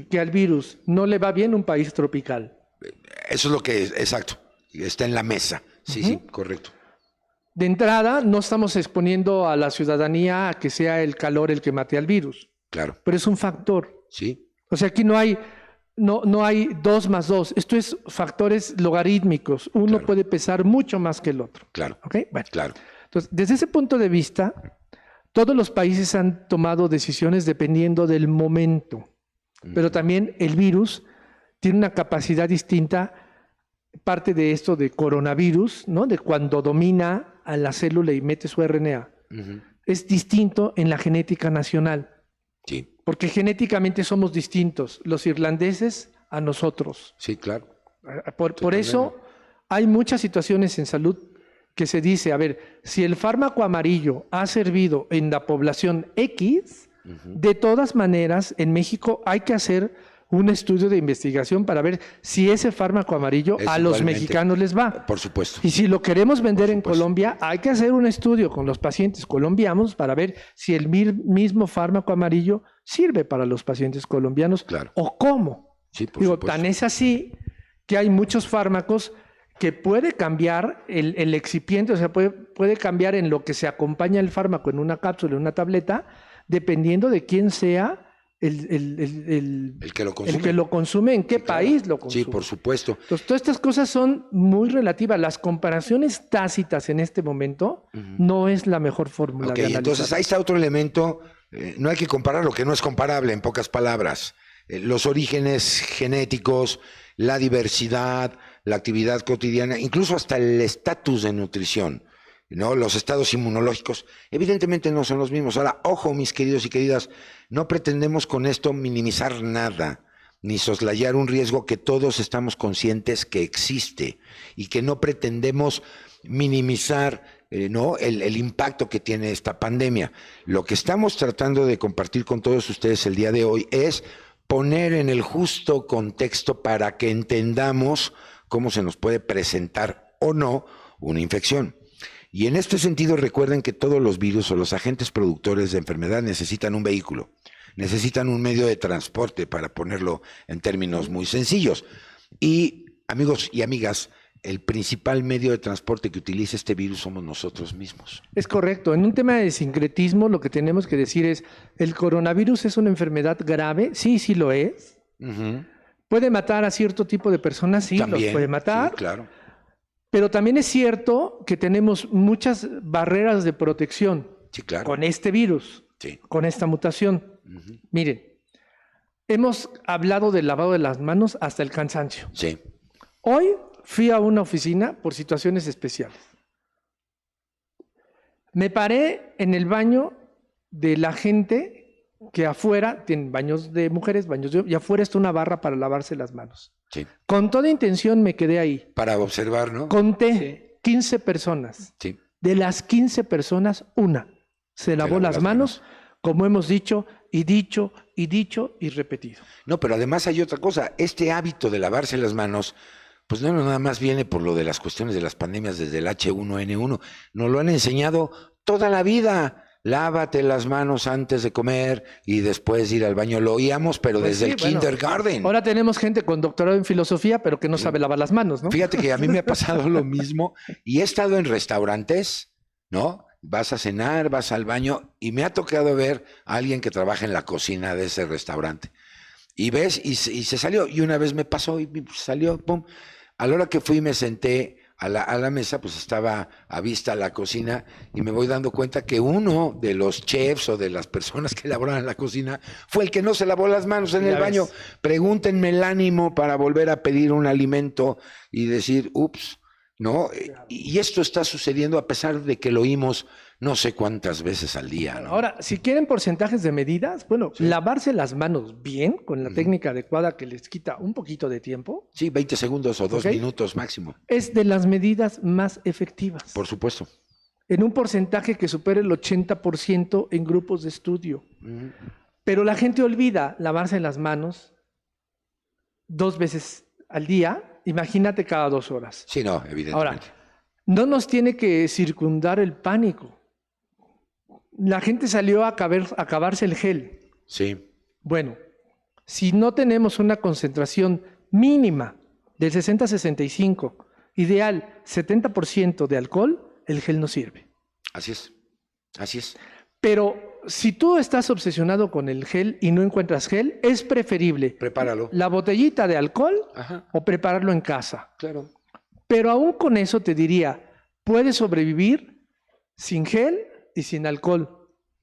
que al virus no le va bien un país tropical. Eso es lo que es, exacto. Está en la mesa. Sí, sí, correcto. De entrada, no estamos exponiendo a la ciudadanía a que sea el calor el que mate al virus, Claro. pero es un factor. Sí, O sea, aquí no hay 2 más 2. Esto es factores logarítmicos. Uno Claro. puede pesar mucho más que el otro. claro, ¿Ok? Bueno, claro. entonces, desde ese punto de vista, todos los países han tomado decisiones dependiendo del momento, pero también el virus tiene una capacidad distinta, parte de esto de coronavirus, ¿no? De cuando domina a la célula y mete su RNA. Es distinto en la genética nacional, Sí, porque genéticamente somos distintos, los irlandeses a nosotros. sí, claro. Por eso hay muchas situaciones en salud que se dice, a ver, si el fármaco amarillo ha servido en la población X, de todas maneras, en México hay que hacer un estudio de investigación para ver si ese fármaco amarillo Es a los igualmente. mexicanos les va. Por supuesto. Y si lo queremos vender en supuesto. Colombia, hay que hacer un estudio con los pacientes colombianos para ver si el mismo fármaco amarillo sirve para los pacientes colombianos Claro. o cómo. Sí, por Digo, supuesto. tan es así que hay muchos fármacos que puede cambiar el excipiente, o sea, puede cambiar en lo que se acompaña el fármaco en una cápsula, en una tableta, dependiendo de quién sea El que lo consume. el que lo consume, en qué Claro. país lo consume. Sí, por supuesto. Entonces, todas estas cosas son muy relativas. Las comparaciones tácitas en este momento no es la mejor fórmula Ok, de analizar. entonces ahí está otro elemento. No hay que comparar lo que no es comparable, en pocas palabras. Los orígenes genéticos, la diversidad, la actividad cotidiana, incluso hasta el estatus de nutrición, ¿no? Los estados inmunológicos, evidentemente no son los mismos. Ahora, ojo, mis queridos y queridas, no pretendemos con esto minimizar nada, ni soslayar un riesgo que todos estamos conscientes que existe y que no pretendemos minimizar ¿no? el impacto que tiene esta pandemia. Lo que estamos tratando de compartir con todos ustedes el día de hoy es poner en el justo contexto para que entendamos cómo se nos puede presentar o no una infección. Y en este sentido recuerden que todos los virus o los agentes productores de enfermedad necesitan un vehículo, necesitan un medio de transporte, para ponerlo en términos muy sencillos. Y amigos y amigas, el principal medio de transporte que utiliza este virus somos nosotros mismos. Es correcto. En un tema de sincretismo, lo que tenemos que decir es, ¿el coronavirus es una enfermedad grave? Sí, sí lo es. ¿Puede matar a cierto tipo de personas? Sí, También, los puede matar. sí, claro. Pero también es cierto que tenemos muchas barreras de protección Sí, claro. con este virus, Sí. con esta mutación. Miren, hemos hablado del lavado de las manos hasta el cansancio. Sí. Hoy fui a una oficina por situaciones especiales. Me paré en el baño de la gente que afuera, tienen baños de mujeres, baños de hombres, y afuera está una barra para lavarse las manos. Sí. Con toda intención me quedé ahí. Para observar, ¿no? Conté 15 personas. Sí. De las 15 personas, una se lavó las manos, como hemos dicho y dicho y dicho y repetido. No, pero además hay otra cosa. Este hábito de lavarse las manos, pues no nada más viene por lo de las cuestiones de las pandemias desde el H1N1. Nos lo han enseñado toda la vida. Lávate las manos antes de comer y después ir al baño. Lo oíamos, pero Pues desde sí, el bueno, kindergarten. Ahora tenemos gente con doctorado en filosofía, pero que no sabe lavar las manos, ¿no? Fíjate que a mí me ha pasado lo mismo y he estado en restaurantes, ¿no? Vas a cenar, vas al baño y me ha tocado ver a alguien que trabaja en la cocina de ese restaurante. Y ves, y se salió. Y una vez me pasó y salió, pum. A la hora que fui me senté a la mesa, pues estaba a vista la cocina y me voy dando cuenta que uno de los chefs o de las personas que laboraban en la cocina fue el que no se lavó las manos en el baño. Pregúntenme el ánimo para volver a pedir un alimento y decir, ups, ¿no? Y esto está sucediendo a pesar de que lo oímos no sé cuántas veces al día, ¿no? Ahora, si quieren porcentajes de medidas, bueno, lavarse las manos bien, con la técnica adecuada que les quita un poquito de tiempo, Sí, 20 segundos o 2 Ok. minutos máximo, es de las medidas más efectivas. por supuesto. En un porcentaje que supere el 80% en grupos de estudio. Pero la gente olvida lavarse las manos 2 veces al día, imagínate cada 2 horas. Sí, no, evidentemente. Ahora, no nos tiene que circundar el pánico. La gente salió a acabarse el gel. Sí, Bueno, si no tenemos una concentración mínima del 60-65, ideal 70% de alcohol, el gel no sirve. así es. Así es. Pero si tú estás obsesionado con el gel y no encuentras gel, es preferible Prepáralo. la botellita de alcohol Ajá, o prepararlo en casa. claro. Pero aún con eso te diría, puedes sobrevivir sin gel y sin alcohol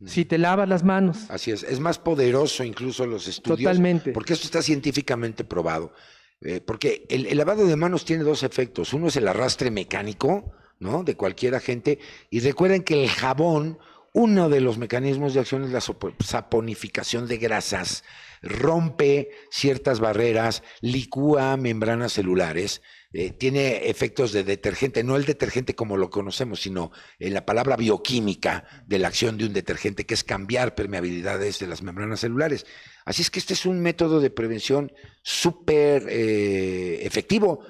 si te lavas las manos. Así es. Es más poderoso incluso los estudios. Totalmente. Porque esto está científicamente probado. Porque el lavado de manos tiene 2 efectos. Uno es el arrastre mecánico, ¿no? De cualquier agente. Y recuerden que el jabón, uno de los mecanismos de acción es la saponificación de grasas. Rompe ciertas barreras, licúa membranas celulares. Tiene efectos de detergente, no el detergente como lo conocemos, sino la palabra bioquímica de la acción de un detergente, que es cambiar permeabilidades de las membranas celulares. Así es que este es un método de prevención súper efectivo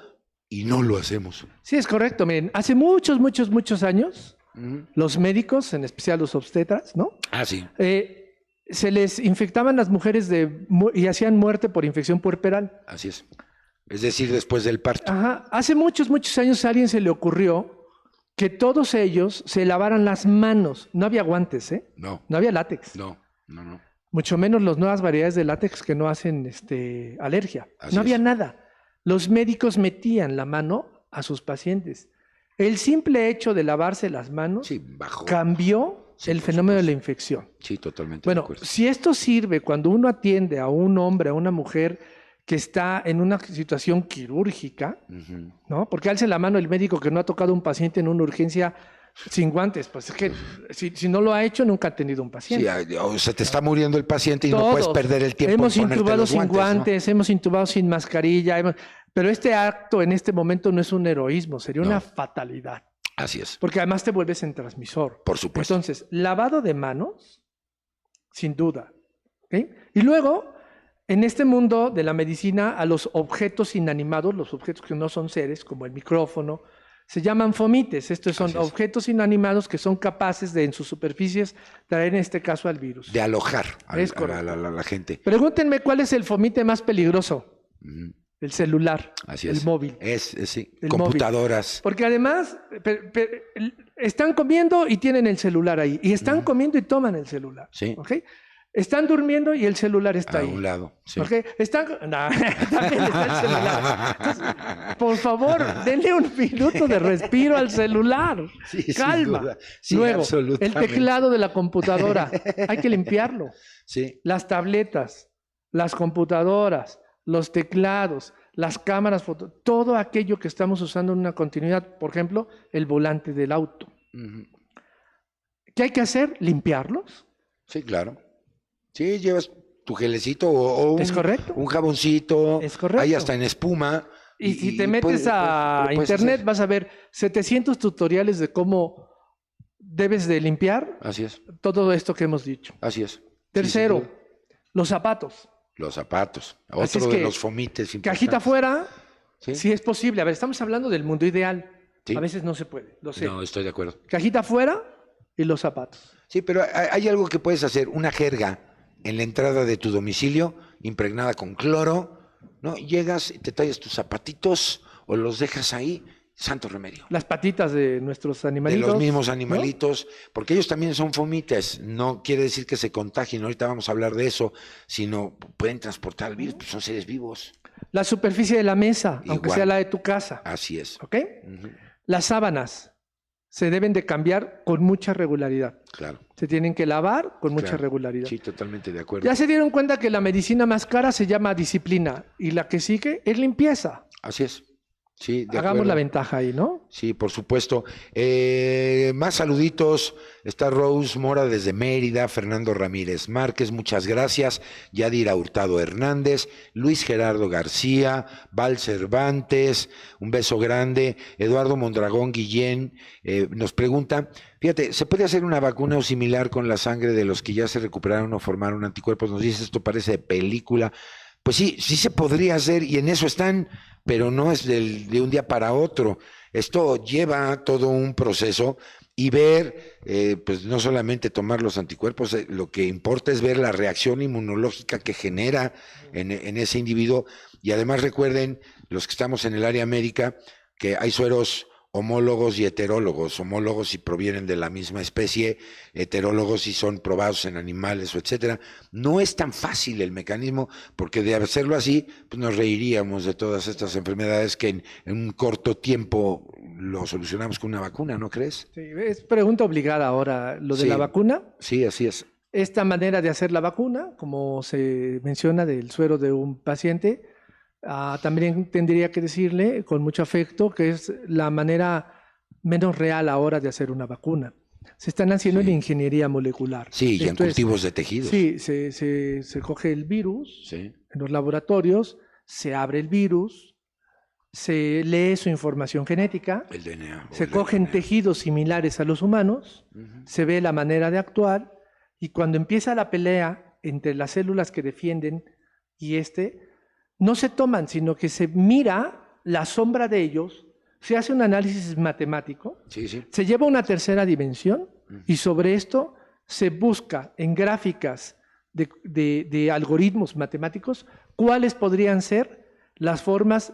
y no lo hacemos. Sí, es correcto. Miren, hace muchos años, los médicos, en especial los obstetras, ¿no? Ah, sí. Se les infectaban las mujeres y hacían muerte por infección puerperal. Así es. Es decir, después del parto. Ajá. Hace muchos años a alguien se le ocurrió que todos ellos se lavaran las manos. No había guantes, ¿eh? No, No había látex. no. Mucho menos las nuevas variedades de látex que no hacen alergia. Así No había es. nada. Los médicos metían la mano a sus pacientes. El simple hecho de lavarse las manos Sí, bajo. cambió Sí, el por fenómeno de la supuesto. infección. Sí, totalmente. Bueno, de acuerdo. si esto sirve cuando uno atiende a un hombre, a una mujer que está en una situación quirúrgica, Ujú. ¿no? Porque alce la mano el médico que no ha tocado a un paciente en una urgencia sin guantes. Pues es que si no lo ha hecho, nunca ha tenido un Sí, paciente. o se te está muriendo el paciente y no puedes Todos. perder el tiempo Hemos en ponerte intubado los sin guantes, ¿no? guantes, hemos intubado sin mascarilla. Pero este acto en este momento no es un heroísmo, sería No. una fatalidad. Así es, Porque además te vuelves en transmisor. por supuesto. Entonces, lavado de manos, sin duda. ¿Ok? Y luego, en este mundo de la medicina, a los objetos inanimados, los objetos que no son seres, como el micrófono, se llaman fomites. Estos son Así es. objetos inanimados que son capaces de, en sus superficies, traer en este caso al virus. De alojar Es a correcto. la gente. Pregúntenme cuál es el fomite más peligroso. Ujú. El celular, Así el es. móvil. Sí. El Computadoras. Porque además están comiendo y tienen el celular ahí. Y están comiendo y toman el celular. Sí. ¿Ok? Están durmiendo y el celular está A ahí. un lado. Sí. ¿Ok? No, también está el celular. Entonces, por favor, denle un minuto de respiro al celular. Sí, sin Calma. duda. Sí, Luego, el absolutamente. teclado de la computadora. Hay que limpiarlo. Sí. Las tabletas, las computadoras, los teclados, las cámaras foto, todo aquello que estamos usando en una continuidad, por ejemplo, el volante del auto. Ujú. ¿Qué hay que hacer? Limpiarlos. Sí, claro. Sí, llevas tu gelecito o ¿Es correcto? un jaboncito. Es correcto. Hay hasta en espuma. Y si te metes puedes- a lo puedes internet hacer. vas a ver 700 tutoriales de cómo debes de limpiar Así es, todo esto que hemos dicho. así es. Sí, Tercero, sin duda. los zapatos. Los zapatos. Así Otro es de que los fomites importantes. Cajita afuera, Sí. si es posible. A ver, estamos hablando del mundo ideal. Sí. A veces no se puede, lo sé. No, estoy de acuerdo. Cajita afuera y los zapatos. Sí, pero hay algo que puedes hacer, una jerga en la entrada de tu domicilio, impregnada con cloro, ¿no? Llegas y te traes tus zapatitos o los dejas ahí, santo remedio. Las patitas de nuestros De animalitos. los mismos ¿no? animalitos, porque ellos también son fomites, no quiere decir que se contagien, ahorita vamos a hablar de eso, sino pueden transportar el virus, pues son seres vivos. La superficie de la mesa, aunque Igual. sea la de tu casa. Así es. ¿Ok? Ujú, Las sábanas se deben de cambiar con mucha regularidad. claro. Se tienen que lavar con mucha Claro. regularidad. Sí, totalmente de acuerdo. Ya se dieron cuenta que la medicina más cara se llama disciplina y la que sigue es limpieza. Así es. Sí, de Hagamos acuerdo. la ventaja ahí, ¿no? Sí, por supuesto. Más saluditos. Está Rose Mora desde Mérida, Fernando Ramírez Márquez, muchas gracias. Yadira Hurtado Hernández, Luis Gerardo García, Val Cervantes, un beso grande. Eduardo Mondragón Guillén nos pregunta, fíjate, ¿se puede hacer una vacuna o similar con la sangre de los que ya se recuperaron o formaron anticuerpos? Nos dice, esto parece de película. Pues sí, sí se podría hacer y en eso están, pero no es de un día para otro. Esto lleva todo un proceso y ver, pues no solamente tomar los anticuerpos, lo que importa es ver la reacción inmunológica que genera en ese individuo. Y además recuerden, los que estamos en el área médica, que hay sueros homólogos y heterólogos, homólogos si provienen de la misma especie, heterólogos si son probados en animales o etcétera. No es tan fácil el mecanismo, porque de hacerlo así, pues nos reiríamos de todas estas enfermedades que en un corto tiempo lo solucionamos con una vacuna, ¿no crees? Sí, es pregunta obligada ahora lo de Sí. la vacuna. Sí, así es. Esta manera de hacer la vacuna, como se menciona del suero de un paciente, también tendría que decirle con mucho afecto que es la manera menos real ahora de hacer una vacuna. Se están haciendo Sí. en ingeniería molecular. Sí, y en Esto es, cultivos de tejidos. sí, se coge el virus Sí. en los laboratorios, se abre el virus, se lee su información genética, El DNA. o se el cogen RNA. tejidos similares a los humanos, Ujú. se ve la manera de actuar y cuando empieza la pelea entre las células que defienden y no se toman, sino que se mira la sombra de ellos, se hace un análisis matemático, Sí, sí. se lleva a una tercera dimensión Ujú. y sobre esto se busca en gráficas de algoritmos matemáticos cuáles podrían ser las formas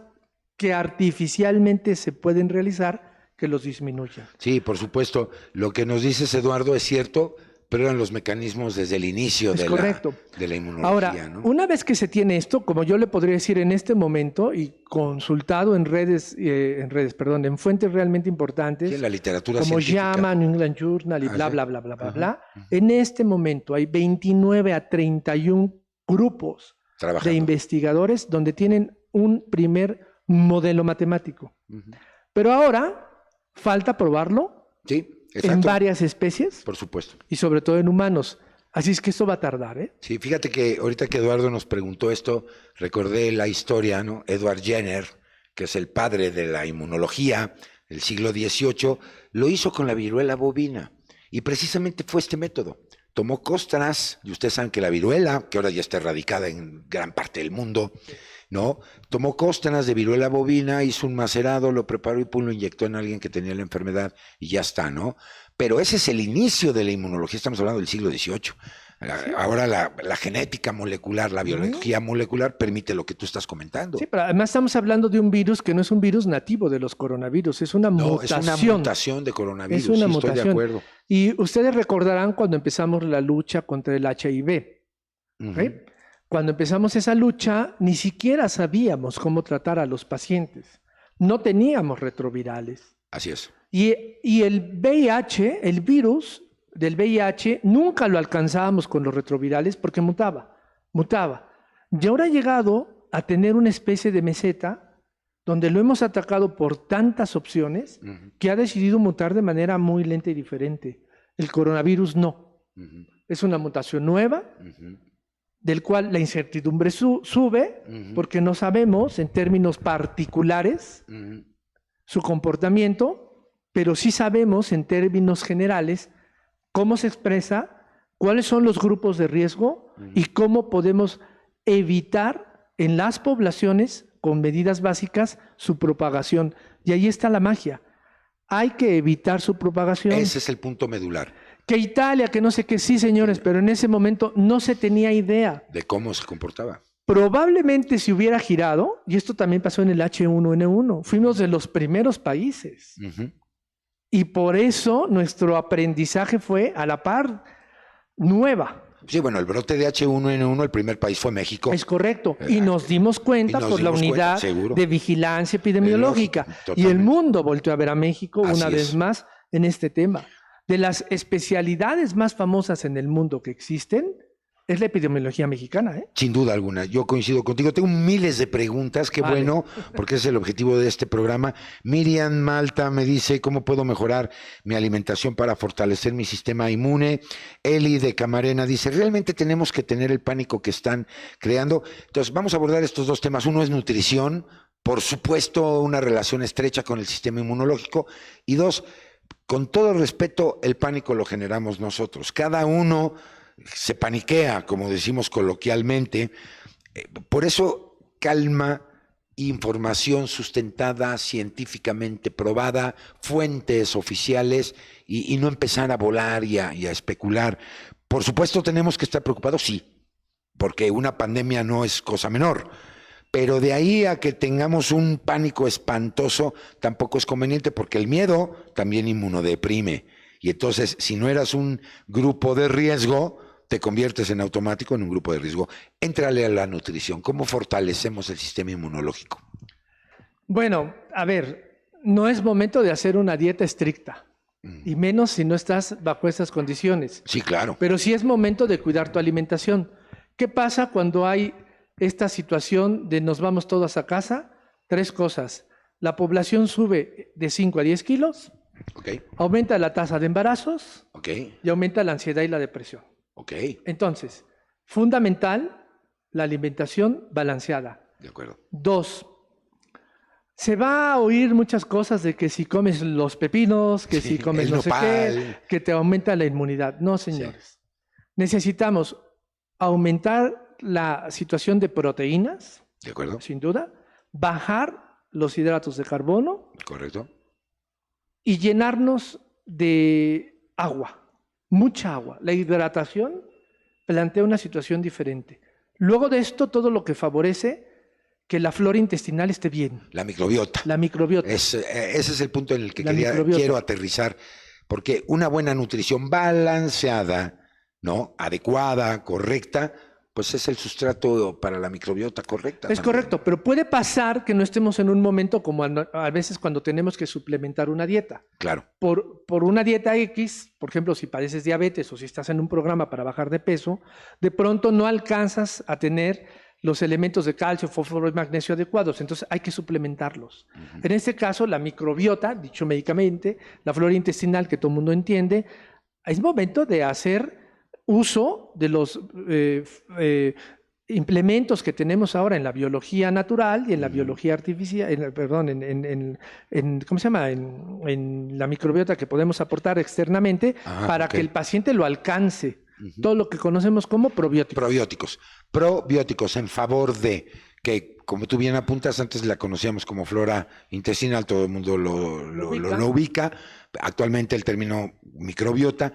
que artificialmente se pueden realizar que los disminuyan. Sí, por supuesto. Lo que nos dices, Eduardo, es cierto, pero eran los mecanismos desde el inicio Es de correcto. la inmunología, Ahora, ¿no? una vez que se tiene esto, como yo le podría decir en este momento y consultado en en fuentes realmente importantes, Sí, en la literatura como científica. JAMA, New England Journal y Ah, bla, sí. bla, bla, bla, bla, Ajá. bla, Ujú. en este momento hay 29 a 31 grupos Trabajando. de investigadores donde tienen un primer modelo matemático. Ujú. Pero ahora falta probarlo Sí, en exacto. varias especies Por supuesto. y sobre todo en humanos. Así es que esto va a tardar, ¿eh? Sí, fíjate que ahorita que Eduardo nos preguntó esto, recordé la historia, ¿no? Edward Jenner, que es el padre de la inmunología del siglo XVIII, lo hizo con la viruela bovina. Y precisamente fue este método. Tomó costras, y ustedes saben que la viruela, que ahora ya está erradicada en gran parte del mundo, ¿no? Tomó costras de viruela bovina, hizo un macerado, lo preparó y pum, lo inyectó en alguien que tenía la enfermedad y ya está, ¿no? Pero ese es el inicio de la inmunología, estamos hablando del siglo XVIII. Ahora la genética molecular, la biología molecular permite lo que tú estás comentando. Sí, pero además estamos hablando de un virus que no es un virus nativo de los coronavirus, es una No, mutación. es una mutación de coronavirus, Es una sí, estoy de mutación. acuerdo. Y ustedes recordarán cuando empezamos la lucha contra el HIV. Ujú. ¿Ok? Cuando empezamos esa lucha, ni siquiera sabíamos cómo tratar a los pacientes. No teníamos retrovirales. Así es. Y el VIH, el virus del VIH, nunca lo alcanzábamos con los retrovirales porque mutaba. Y ahora ha llegado a tener una especie de meseta donde lo hemos atacado por tantas opciones Ujú, que ha decidido mutar de manera muy lenta y diferente. El coronavirus no. ujú, Es una mutación nueva, ujú, del cual la incertidumbre sube, ujú, porque no sabemos en términos particulares ujú. su comportamiento, pero sí sabemos en términos generales cómo se expresa, cuáles son los grupos de riesgo y cómo podemos evitar en las poblaciones con medidas básicas su propagación. Y ahí está la magia. Hay que evitar su propagación. Ese es el punto medular Que Italia, que no sé qué, sí, señores, pero en ese momento no se tenía idea. de cómo se comportaba. Probablemente si hubiera girado, y esto también pasó en el H1N1, fuimos de los primeros países. Ujú. Y por eso nuestro aprendizaje fue a la par nueva. Sí, bueno, el brote de H1N1, el primer país fue México. Es correcto. Y nos dimos cuenta Y nos por la dimos cuenta, unidad seguro. de vigilancia epidemiológica. Totalmente. Y el mundo volteó a ver a México Así una vez es. más en este tema. De las especialidades más famosas en el mundo que existen, Es la epidemiología mexicana, ¿eh? Sin duda alguna, yo coincido contigo. Tengo miles de preguntas, qué Vale. bueno, porque es el objetivo de este programa. Miriam Malta me dice, ¿cómo puedo mejorar mi alimentación para fortalecer mi sistema inmune? Eli de Camarena dice, ¿realmente tenemos que tener el pánico que están creando? Entonces, vamos a abordar estos dos temas. Uno es nutrición, por supuesto, una relación estrecha con el sistema inmunológico. Y dos, con todo respeto, el pánico lo generamos nosotros. Cada uno se paniquea, como decimos coloquialmente. Por eso, calma, información sustentada, científicamente probada, fuentes oficiales y no empezar a volar y a especular. Por supuesto, tenemos que estar preocupados, sí, porque una pandemia no es cosa menor. Pero de ahí a que tengamos un pánico espantoso, tampoco es conveniente, porque el miedo también inmunodeprime. Y entonces, si no eras un grupo de riesgo, te conviertes en automático en un grupo de riesgo. Éntrale a la nutrición. ¿Cómo fortalecemos el sistema inmunológico? Bueno, a ver, no es momento de hacer una dieta estricta, y menos si no estás bajo esas condiciones. Sí, claro. Pero sí es momento de cuidar tu alimentación. ¿Qué pasa cuando hay esta situación de nos vamos todos a casa? 3 cosas. La población sube de 5 a 10 kilos, Ok, aumenta la tasa de embarazos ok, y aumenta la ansiedad y la depresión. ok. Entonces, fundamental, la alimentación balanceada. De acuerdo. 2, se va a oír muchas cosas de que si comes los pepinos, que Sí, si comes el no sé qué, nopal. que te aumenta la inmunidad. No, señores. Necesitamos aumentar la situación de proteínas, De acuerdo. sin duda, bajar los hidratos de carbono Correcto. y llenarnos de agua, mucha agua. La hidratación plantea una situación diferente. Luego de esto, todo lo que favorece que la flora intestinal esté bien, La microbiota. la microbiota. Ese es el punto en el que La microbiota. quiero aterrizar, porque una buena nutrición balanceada, ¿no? Adecuada, correcta, pues es el sustrato para la microbiota correcta. Es también. correcto, pero puede pasar que no estemos en un momento como a veces cuando tenemos que suplementar una dieta. Claro. Por una dieta X, por ejemplo, si padeces diabetes o si estás en un programa para bajar de peso, de pronto no alcanzas a tener los elementos de calcio, fósforo y magnesio adecuados, entonces hay que suplementarlos. En este caso, la microbiota, dicho médicamente, la flora intestinal que todo el mundo entiende, es momento de hacer uso de los implementos que tenemos ahora en la biología natural y en la biología artificial, ¿cómo se llama? En la microbiota que podemos aportar externamente para ok. que el paciente lo alcance. Todo lo que conocemos como probióticos. Probióticos. Probióticos en favor de que, como tú bien apuntas, antes la conocíamos como flora intestinal, todo el mundo lo ubica. Actualmente el término microbiota.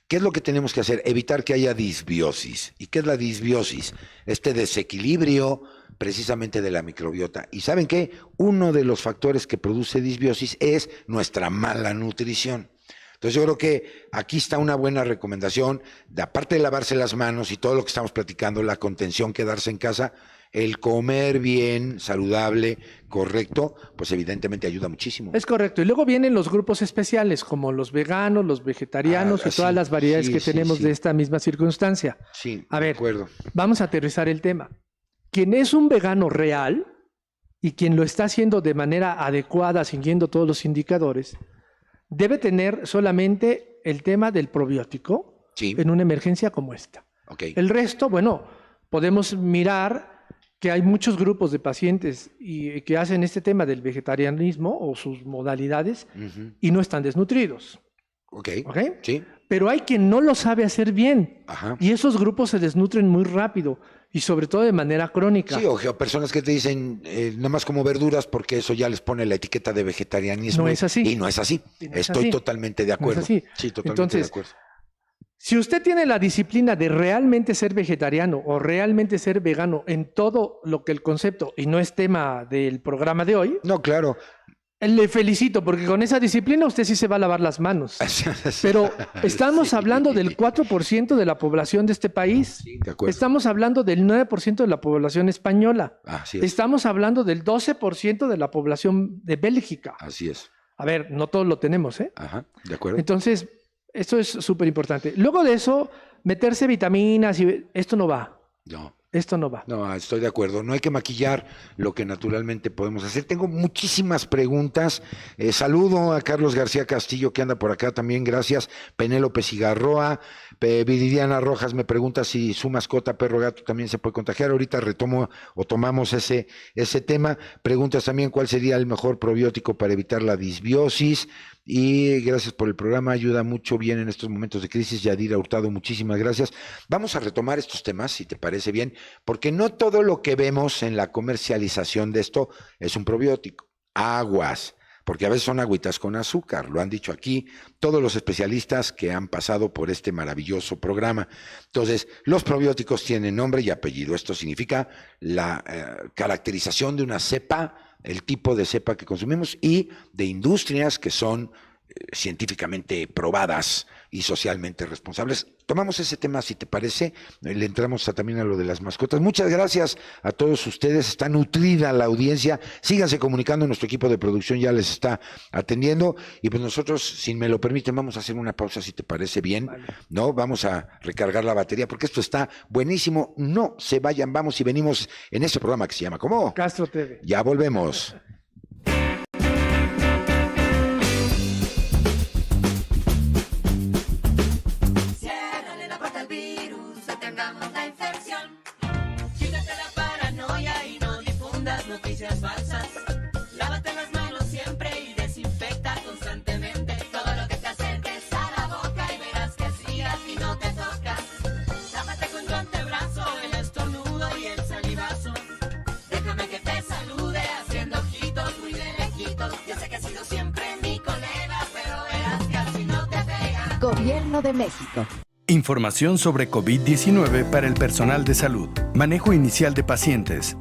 ¿Qué es lo que tenemos que hacer? Evitar que haya disbiosis. ¿Y qué es la disbiosis? Este desequilibrio precisamente de la microbiota. ¿Y saben qué? Uno de los factores que produce disbiosis es nuestra mala nutrición. Entonces yo creo que aquí está una buena recomendación, de aparte de lavarse las manos y todo lo que estamos platicando, la contención, quedarse en casa, el comer bien, saludable, correcto, pues evidentemente ayuda muchísimo. Es correcto. Y luego vienen los grupos especiales, como los veganos, los vegetarianos y todas sí, las variedades sí, que sí, tenemos sí. de esta misma circunstancia. Sí, A de ver, acuerdo. vamos a aterrizar el tema. Quien es un vegano real y quien lo está haciendo de manera adecuada, siguiendo todos los indicadores, debe tener solamente el tema del probiótico Sí, en una emergencia como esta. ok. El resto, bueno, podemos mirar que hay muchos grupos de pacientes que hacen este tema del vegetarianismo o sus modalidades Ujú, y no están desnutridos. ok, ¿Ok? sí, Pero hay quien no lo sabe hacer bien ajá. y esos grupos se desnutren muy rápido y sobre todo de manera crónica. Sí, o personas que te dicen nada más como verduras porque eso ya les pone la etiqueta de vegetarianismo. No es así. Y no es así. Y no es Estoy así. totalmente de No acuerdo. es así. Sí, totalmente Entonces, de acuerdo. si usted tiene la disciplina de realmente ser vegetariano o realmente ser vegano en todo lo que el concepto, y no es tema del programa de hoy, No, claro. le felicito porque con esa disciplina usted sí se va a lavar las manos. Pero estamos Sí. hablando del 4% de la población de este país. De acuerdo. Estamos hablando del 9% de la población española. Así es. Estamos hablando del 12% de la población de Bélgica. Así es. A ver, no todos lo tenemos, ¿eh? Ajá, de acuerdo. Entonces, esto es súper importante. Luego de eso, meterse vitaminas, esto no va. No. Esto no va. No, estoy de acuerdo. No hay que maquillar lo que naturalmente podemos hacer. Tengo muchísimas preguntas. Saludo a Carlos García Castillo, que anda por acá también, gracias. Penélope Cigarroa. Viridiana Rojas me pregunta si su mascota, perro gato, también se puede contagiar. Ahorita retomo o tomamos ese tema. Preguntas también cuál sería el mejor probiótico para evitar la disbiosis. Y gracias por el programa, ayuda mucho bien en estos momentos de crisis. Yadira Hurtado, muchísimas gracias. Vamos a retomar estos temas, si te parece bien, porque no todo lo que vemos en la comercialización de esto es un probiótico. Aguas, porque a veces son agüitas con azúcar, lo han dicho aquí todos los especialistas que han pasado por este maravilloso programa. Entonces, los probióticos tienen nombre y apellido. Esto significa la caracterización de una cepa, el tipo de cepa que consumimos y de industrias que son científicamente probadas y socialmente responsables. Tomamos ese tema, si te parece, le entramos también a lo de las mascotas. Muchas gracias a todos ustedes, está nutrida la audiencia, síganse comunicando, nuestro equipo de producción ya les está atendiendo y pues nosotros, si me lo permiten, vamos a hacer una pausa, si te parece bien, vale. ¿No? Vamos a recargar la batería porque esto está buenísimo, no se vayan, vamos y venimos en este programa que se llama ¿cómo? Gastro TV. Ya volvemos. Noticias falsas. Lávate las manos siempre y desinfecta constantemente todo lo que te acerques a la boca y verás que así a ti no te toca. Tápate con tu antebrazo, el estornudo y el salivazo. Déjame que te salude haciendo ojitos muy de lejitos. Yo sé que has sido siempre mi colega, pero verás que así no te pega. Gobierno de México. Información sobre COVID-19 para el personal de salud. Manejo inicial de pacientes.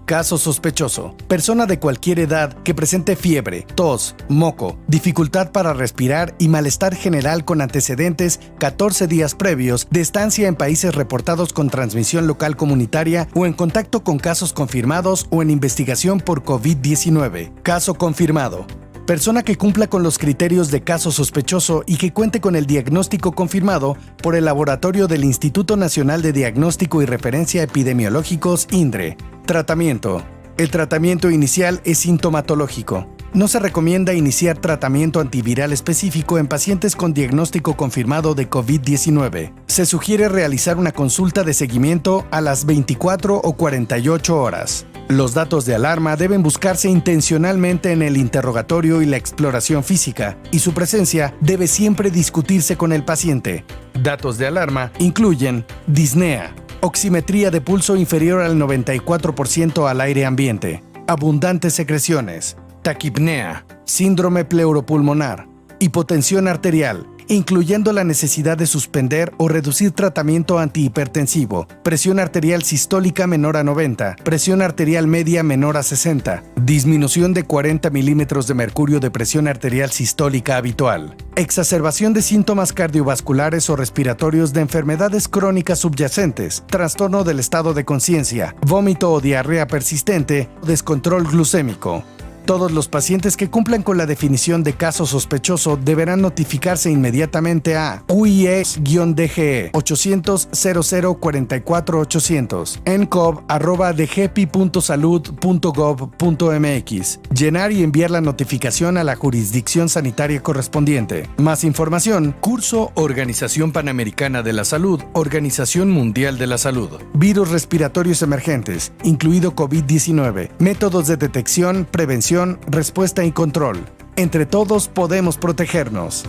Caso sospechoso. Persona de cualquier edad que presente fiebre, tos, moco, dificultad para respirar y malestar general con antecedentes 14 días previos de estancia en países reportados con transmisión local comunitaria o en contacto con casos confirmados o en investigación por COVID-19. Caso confirmado. Persona que cumpla con los criterios de caso sospechoso y que cuente con el diagnóstico confirmado por el laboratorio del Instituto Nacional de Diagnóstico y Referencia Epidemiológicos, INDRE. Tratamiento. El tratamiento inicial es sintomatológico. No se recomienda iniciar tratamiento antiviral específico en pacientes con diagnóstico confirmado de COVID-19. Se sugiere realizar una consulta de seguimiento a las 24 o 48 horas. Los datos de alarma deben buscarse intencionalmente en el interrogatorio y la exploración física, y su presencia debe siempre discutirse con el paciente. Datos de alarma incluyen disnea, oximetría de pulso inferior al 94% al aire ambiente, abundantes secreciones, taquipnea, síndrome pleuropulmonar, hipotensión arterial, incluyendo la necesidad de suspender o reducir tratamiento antihipertensivo, presión arterial sistólica menor a 90, presión arterial media menor a 60, disminución de 40 milímetros de mercurio de presión arterial sistólica habitual, exacerbación de síntomas cardiovasculares o respiratorios de enfermedades crónicas subyacentes, trastorno del estado de conciencia, vómito o diarrea persistente, descontrol glucémico. Todos los pacientes que cumplan con la definición de caso sospechoso deberán notificarse inmediatamente a UIE-DGE 800-0044-800 ncov@dgepi.salud.gov.mx. Llenar y enviar la notificación a la jurisdicción sanitaria correspondiente. Más información, curso Organización Panamericana de la Salud, Organización Mundial de la Salud. Virus respiratorios emergentes, incluido COVID-19. Métodos de detección, prevención, respuesta y control. Entre todos podemos protegernos.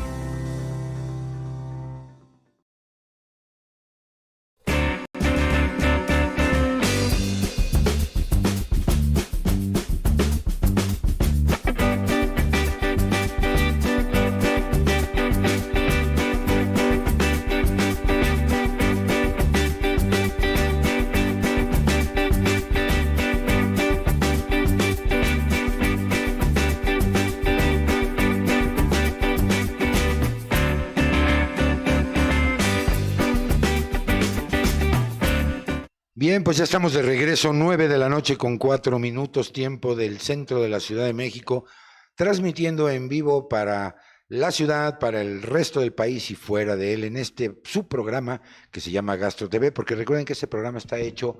Bien, pues ya estamos de regreso, 9 de la noche con 4 minutos, tiempo del centro de la Ciudad de México, transmitiendo en vivo para la ciudad, para el resto del país y fuera de él, en su programa que se llama Gastro TV, porque recuerden que este programa está hecho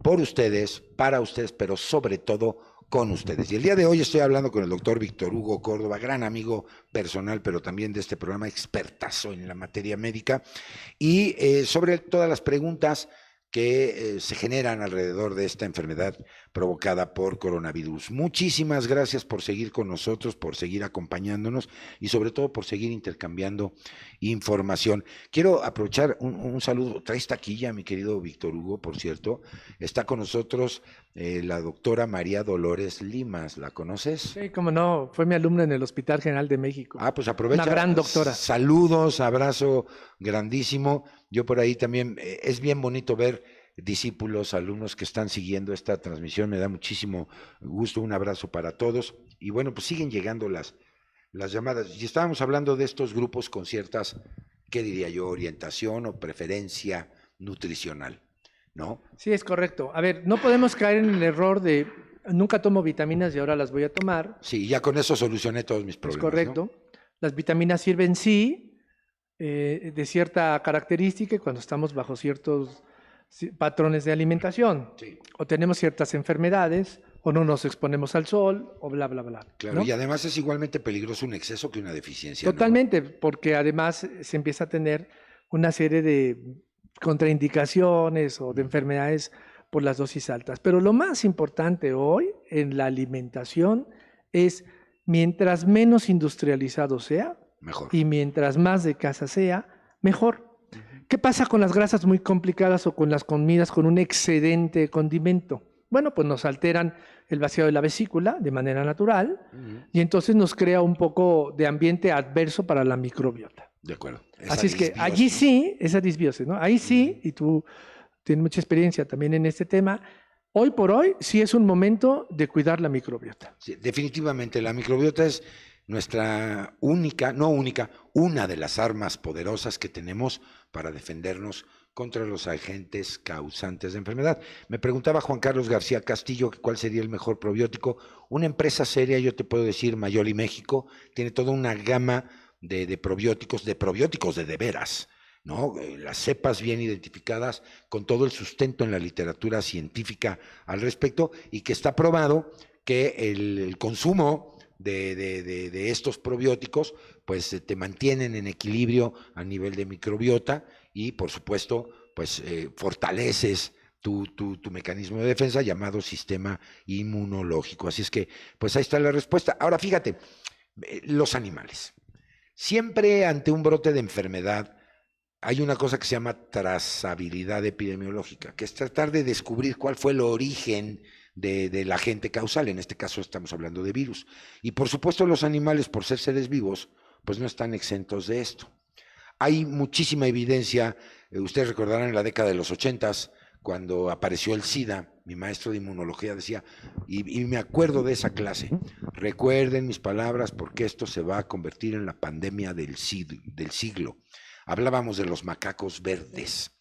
por ustedes, para ustedes, pero sobre todo con ustedes. Y el día de hoy estoy hablando con el doctor Víctor Hugo Córdoba, gran amigo personal, pero también de este programa, expertazo en la materia médica, y sobre todas las preguntas que se generan alrededor de esta enfermedad provocada por coronavirus. Muchísimas gracias por seguir con nosotros, por seguir acompañándonos y sobre todo por seguir intercambiando información. Quiero aprovechar un saludo. Traes taquilla, mi querido Víctor Hugo, por cierto. Está con nosotros la doctora María Dolores Limas. ¿La conoces? Sí, cómo no, fue mi alumna en el Hospital General de México. Ah, pues aprovecha. Una gran doctora. Saludos, abrazo grandísimo. Yo por ahí también, es bien bonito ver discípulos, alumnos que están siguiendo esta transmisión. Me da muchísimo gusto, un abrazo para todos. Y bueno, pues siguen llegando las llamadas. Y estábamos hablando de estos grupos con ciertas, ¿qué diría yo?, orientación o preferencia nutricional, ¿no? Sí, es correcto. A ver, no podemos caer en el error de nunca tomo vitaminas y ahora las voy a tomar. Sí, ya con eso solucioné todos mis Es problemas. correcto. ¿No? Las vitaminas sirven de cierta característica cuando estamos bajo ciertos patrones de alimentación. Sí. O tenemos ciertas enfermedades, o no nos exponemos al sol, o bla, bla, bla. Claro, ¿no? y además es igualmente peligroso un exceso que una deficiencia. Totalmente, ¿no? Porque además se empieza a tener una serie de contraindicaciones o de enfermedades por las dosis altas. Pero lo más importante hoy en la alimentación es, mientras menos industrializado sea, Mejor. y mientras más de casa sea, mejor. ¿Qué pasa con las grasas muy complicadas o con las comidas con un excedente de condimento? Bueno, pues nos alteran el vaciado de la vesícula de manera natural y entonces nos crea un poco de ambiente adverso para la microbiota. De acuerdo. Así es que allí sí, esa disbiosis, ¿no? Ahí sí, y tú tienes mucha experiencia también en este tema, hoy por hoy sí es un momento de cuidar la microbiota. Sí, definitivamente, la microbiota es nuestra una de las armas poderosas que tenemos para defendernos contra los agentes causantes de enfermedad. Me preguntaba Juan Carlos García Castillo que cuál sería el mejor probiótico. Una empresa seria, yo te puedo decir, Mayoli México, tiene toda una gama de probióticos de veras, ¿no? Las cepas bien identificadas, con todo el sustento en la literatura científica al respecto, y que está probado que el consumo de estos probióticos pues te mantienen en equilibrio a nivel de microbiota y por supuesto pues fortaleces tu mecanismo de defensa llamado sistema inmunológico. Así es que pues ahí está la respuesta. Ahora fíjate, los animales. Siempre ante un brote de enfermedad hay una cosa que se llama trazabilidad epidemiológica, que es tratar de descubrir cuál fue el origen del agente causal. En este caso estamos hablando de virus. Y por supuesto los animales, por ser seres vivos, pues no están exentos de esto. Hay muchísima evidencia, ustedes recordarán en la década de los 80s, cuando apareció el SIDA, mi maestro de inmunología decía, y me acuerdo de esa clase, recuerden mis palabras porque esto se va a convertir en la pandemia del siglo. Hablábamos de los macacos verdes.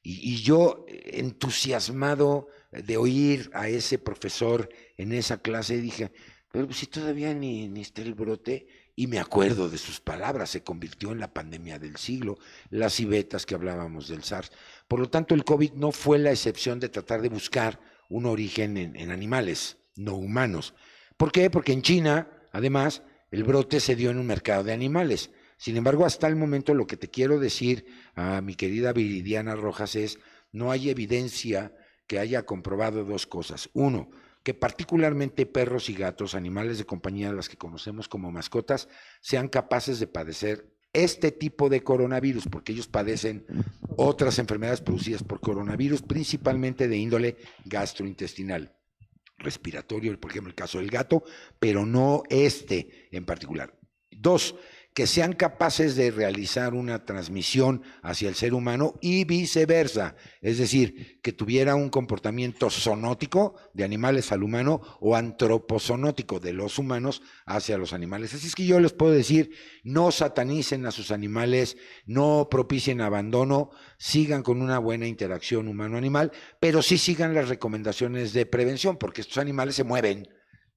Y yo, entusiasmado de oír a ese profesor en esa clase, dije, pero si todavía ni está el brote, y me acuerdo de sus palabras, se convirtió en la pandemia del siglo, las civetas que hablábamos del SARS. Por lo tanto, el COVID no fue la excepción de tratar de buscar un origen en animales, no humanos. ¿Por qué? Porque en China, además, el brote se dio en un mercado de animales. Sin embargo, hasta el momento lo que te quiero decir a mi querida Viridiana Rojas es, no hay evidencia que haya comprobado dos cosas. Uno, que particularmente perros y gatos, animales de compañía, las que conocemos como mascotas, sean capaces de padecer este tipo de coronavirus, porque ellos padecen otras enfermedades producidas por coronavirus, principalmente de índole gastrointestinal, respiratorio, por ejemplo el caso del gato, pero no este en particular. Dos, que sean capaces de realizar una transmisión hacia el ser humano y viceversa, es decir, que tuviera un comportamiento zoonótico de animales al humano o antropozoonótico de los humanos hacia los animales. Así es que yo les puedo decir, no satanicen a sus animales, no propicien abandono, sigan con una buena interacción humano-animal, pero sí sigan las recomendaciones de prevención, porque estos animales se mueven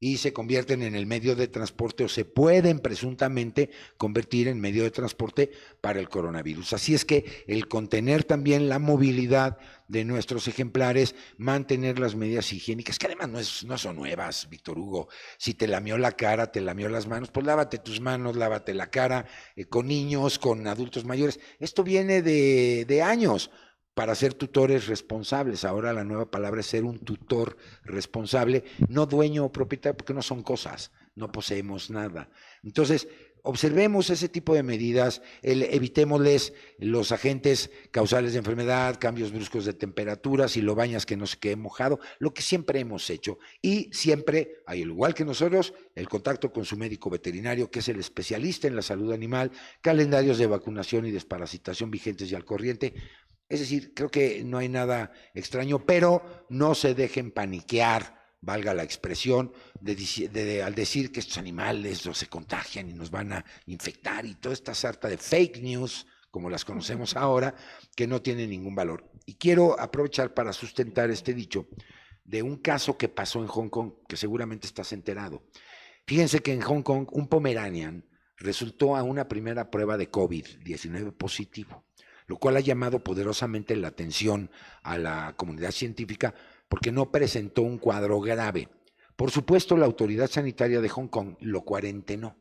y se convierten en el medio de transporte o se pueden presuntamente convertir en medio de transporte para el coronavirus. Así es que el contener también la movilidad de nuestros ejemplares, mantener las medidas higiénicas, que además no son nuevas, Víctor Hugo. Si te lamió la cara, te lamió las manos, pues lávate tus manos, lávate la cara, con niños, con adultos mayores. Esto viene de años. Para ser tutores responsables. Ahora la nueva palabra es ser un tutor responsable, no dueño o propietario, porque no son cosas, no poseemos nada. Entonces, observemos ese tipo de medidas, evitémosles los agentes causales de enfermedad, cambios bruscos de temperatura, si lo bañas que no se quede mojado, lo que siempre hemos hecho. Y siempre, al igual que nosotros, el contacto con su médico veterinario, que es el especialista en la salud animal, calendarios de vacunación y desparasitación vigentes y al corriente. Es decir, creo que no hay nada extraño, pero no se dejen paniquear, valga la expresión, al decir que estos animales se contagian y nos van a infectar y toda esta sarta de fake news, como las conocemos ahora, que no tienen ningún valor. Y quiero aprovechar para sustentar este dicho de un caso que pasó en Hong Kong, que seguramente estás enterado. Fíjense que en Hong Kong un Pomeranian resultó a una primera prueba de COVID-19 positivo, lo cual ha llamado poderosamente la atención a la comunidad científica porque no presentó un cuadro grave. Por supuesto, la autoridad sanitaria de Hong Kong lo cuarentenó.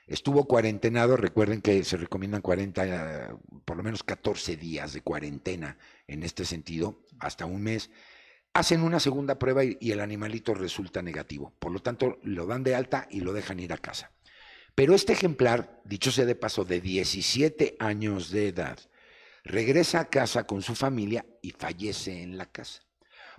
Estuvo cuarentenado, recuerden que se recomiendan por lo menos 14 días de cuarentena en este sentido, hasta un mes. Hacen una segunda prueba y el animalito resulta negativo. Por lo tanto, lo dan de alta y lo dejan ir a casa. Pero este ejemplar, dicho sea de paso, de 17 años de edad, regresa a casa con su familia y fallece en la casa.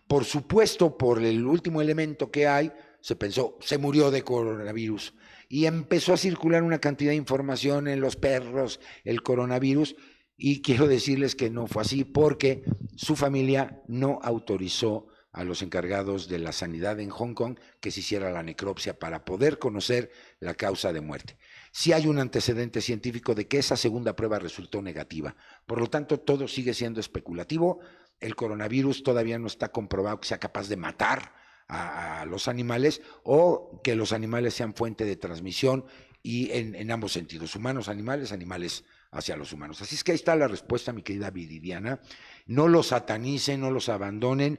Por supuesto, por el último elemento que hay, se pensó, se murió de coronavirus y empezó a circular una cantidad de información en los perros, el coronavirus, y quiero decirles que no fue así porque su familia no autorizó a los encargados de la sanidad en Hong Kong que se hiciera la necropsia para poder conocer la causa de muerte. Sí hay un antecedente científico de que esa segunda prueba resultó negativa. Por lo tanto, todo sigue siendo especulativo. El coronavirus todavía no está comprobado que sea capaz de matar a los animales o que los animales sean fuente de transmisión y en ambos sentidos, humanos, animales hacia los humanos. Así es que ahí está la respuesta, mi querida Viridiana. No los satanicen, no los abandonen,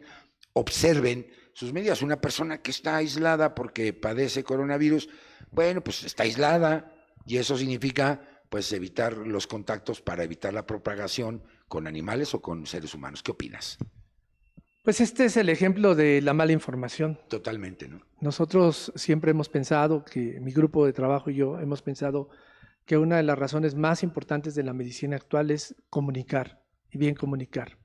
observen sus medidas. Una persona que está aislada porque padece coronavirus, bueno, pues está aislada y eso significa pues evitar los contactos para evitar la propagación con animales o con seres humanos. ¿Qué opinas? Pues este es el ejemplo de la mala información. Totalmente, ¿no? Nosotros siempre hemos pensado, que mi grupo de trabajo y yo hemos pensado que una de las razones más importantes de la medicina actual es comunicar, y bien comunicar.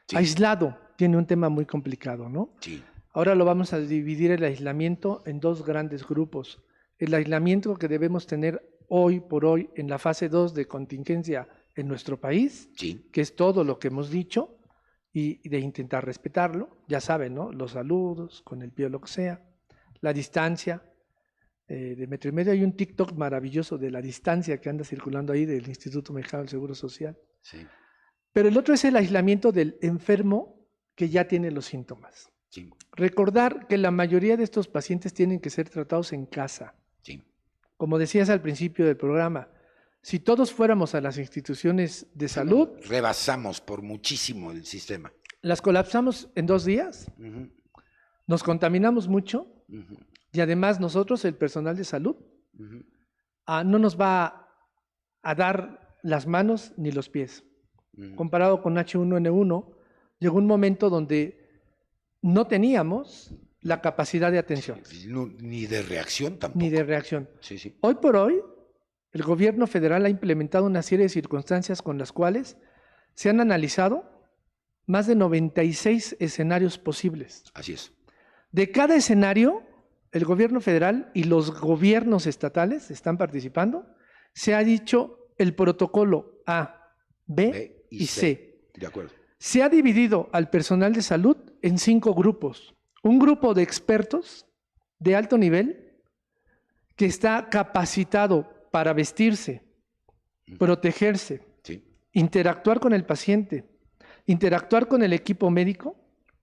Sí. Aislado tiene un tema muy complicado, ¿no? Sí. Ahora lo vamos a dividir el aislamiento en dos grandes grupos. El aislamiento que debemos tener hoy por hoy en la fase 2 de contingencia en nuestro país, sí, que es todo lo que hemos dicho, y de intentar respetarlo, ya saben, ¿no? Los saludos, con el pie o lo que sea, la distancia de metro y medio. Hay un TikTok maravilloso de la distancia que anda circulando ahí del Instituto Mexicano del Seguro Social. Sí. Pero el otro es el aislamiento del enfermo que ya tiene los síntomas. Sí. Recordar que la mayoría de estos pacientes tienen que ser tratados en casa. Sí. Como decías al principio del programa, si todos fuéramos a las instituciones de salud, rebasamos por muchísimo el sistema. Las colapsamos en 2 días, nos contaminamos mucho y además nosotros, el personal de salud, no nos va a dar las manos ni los pies. Comparado con H1N1, llegó un momento donde no teníamos la capacidad de atención. Ni de reacción tampoco. Ni de reacción. Sí, sí. Hoy por hoy, el gobierno federal ha implementado una serie de circunstancias con las cuales se han analizado más de 96 escenarios posibles. Así es. De cada escenario, el gobierno federal y los gobiernos estatales están participando. Se ha dicho el protocolo A, B y C. De acuerdo. Se ha dividido al personal de salud en 5 grupos. Un grupo de expertos de alto nivel que está capacitado para vestirse, protegerse, sí, interactuar con el paciente, interactuar con el equipo médico,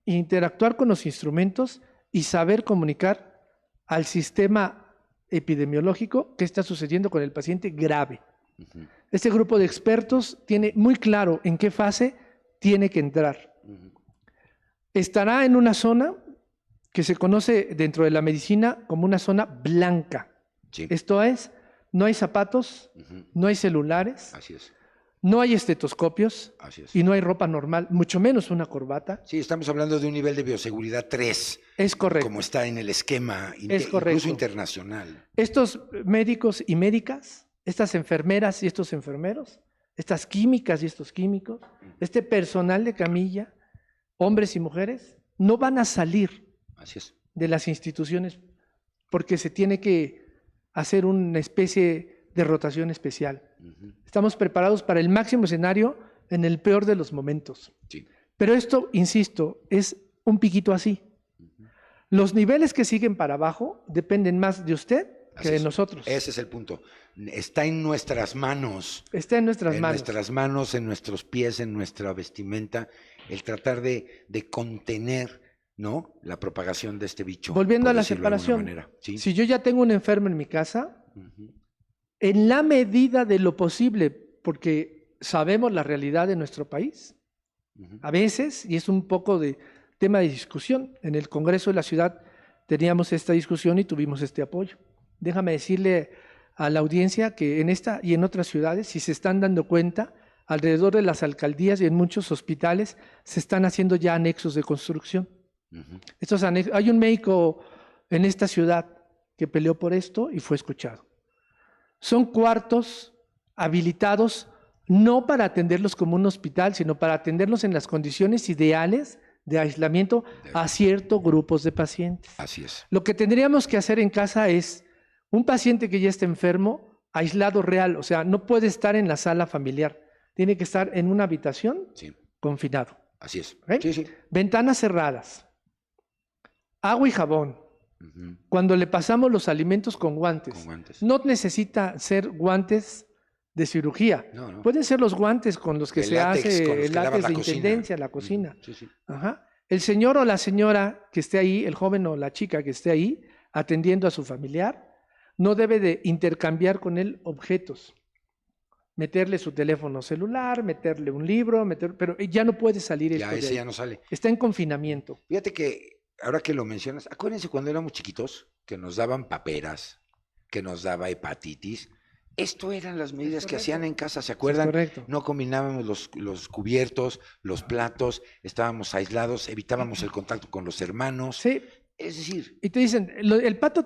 interactuar con los instrumentos y saber comunicar al sistema epidemiológico qué está sucediendo con el paciente grave. Ujú, Este grupo de expertos tiene muy claro en qué fase tiene que entrar. ujú. Estará en una zona que se conoce dentro de la medicina como una zona blanca. Sí, Esto es, no hay zapatos, ujú, no hay celulares, así es, no hay estetoscopios así es. y no hay ropa normal, mucho menos una corbata. Sí, estamos hablando de un nivel de bioseguridad 3, Es correcto. como está en el esquema, Es correcto. incluso internacional. Estos médicos y médicas, estas enfermeras y estos enfermeros, estas químicas y estos químicos, este personal de camilla, hombres y mujeres, no van a salir Así es. de las instituciones porque se tiene que hacer una especie de rotación especial. Ujú, Estamos preparados para el máximo escenario en el peor de los momentos. sí. Pero esto, insisto, es un piquito así. Los niveles que siguen para abajo dependen más de usted que Así de es. nosotros. Ese es el punto. Está en nuestras manos. Está en nuestras En manos. nuestras manos, en nuestros pies, en nuestra vestimenta, el tratar de contener, ¿no?, la propagación de este bicho. Volviendo por a la decirlo de alguna separación, manera. Sí. si yo ya tengo un enfermo en mi casa, Ujú, en la medida de lo posible, porque sabemos la realidad de nuestro país, ujú. a veces, y es un poco de tema de discusión, en el Congreso de la Ciudad teníamos esta discusión y tuvimos este apoyo. Déjame decirle a la audiencia que en esta y en otras ciudades, si se están dando cuenta, alrededor de las alcaldías y en muchos hospitales se están haciendo ya anexos de construcción. Ujú. Estos hay un médico en esta ciudad que peleó por esto y fue escuchado. Son cuartos habilitados no para atenderlos como un hospital, sino para atenderlos en las condiciones ideales de aislamiento a ciertos grupos de pacientes. Así es. Lo que tendríamos que hacer en casa es un paciente que ya está enfermo, aislado real, o sea, no puede estar en la sala familiar, tiene que estar en una habitación Sí, confinado. así es. ¿Ok? Sí, sí. Ventanas cerradas, agua y jabón. Ujú, Cuando le pasamos los alimentos con guantes, con guantes. no necesita ser guantes de cirugía. No, no. Pueden ser los guantes con los que De se látex, hace con los el que lavas látex la de cocina. intendencia, la Ujú, cocina. sí, sí. Ajá. El señor o la señora que esté ahí, el joven o la chica que esté ahí, atendiendo a su familiar, no debe de intercambiar con él objetos. Meterle su teléfono celular, meterle un libro, pero ya no puede salir Ya esto de ese ahí. ya no sale. Está en confinamiento. Fíjate que ahora que lo mencionas, acuérdense cuando éramos chiquitos que nos daban paperas, que nos daba hepatitis. Esto eran las medidas que correcto. hacían en casa, ¿se Es acuerdan? correcto. No combinábamos los cubiertos, los platos, estábamos aislados, evitábamos el contacto con los hermanos. Sí, Es decir, y te dicen, el pato,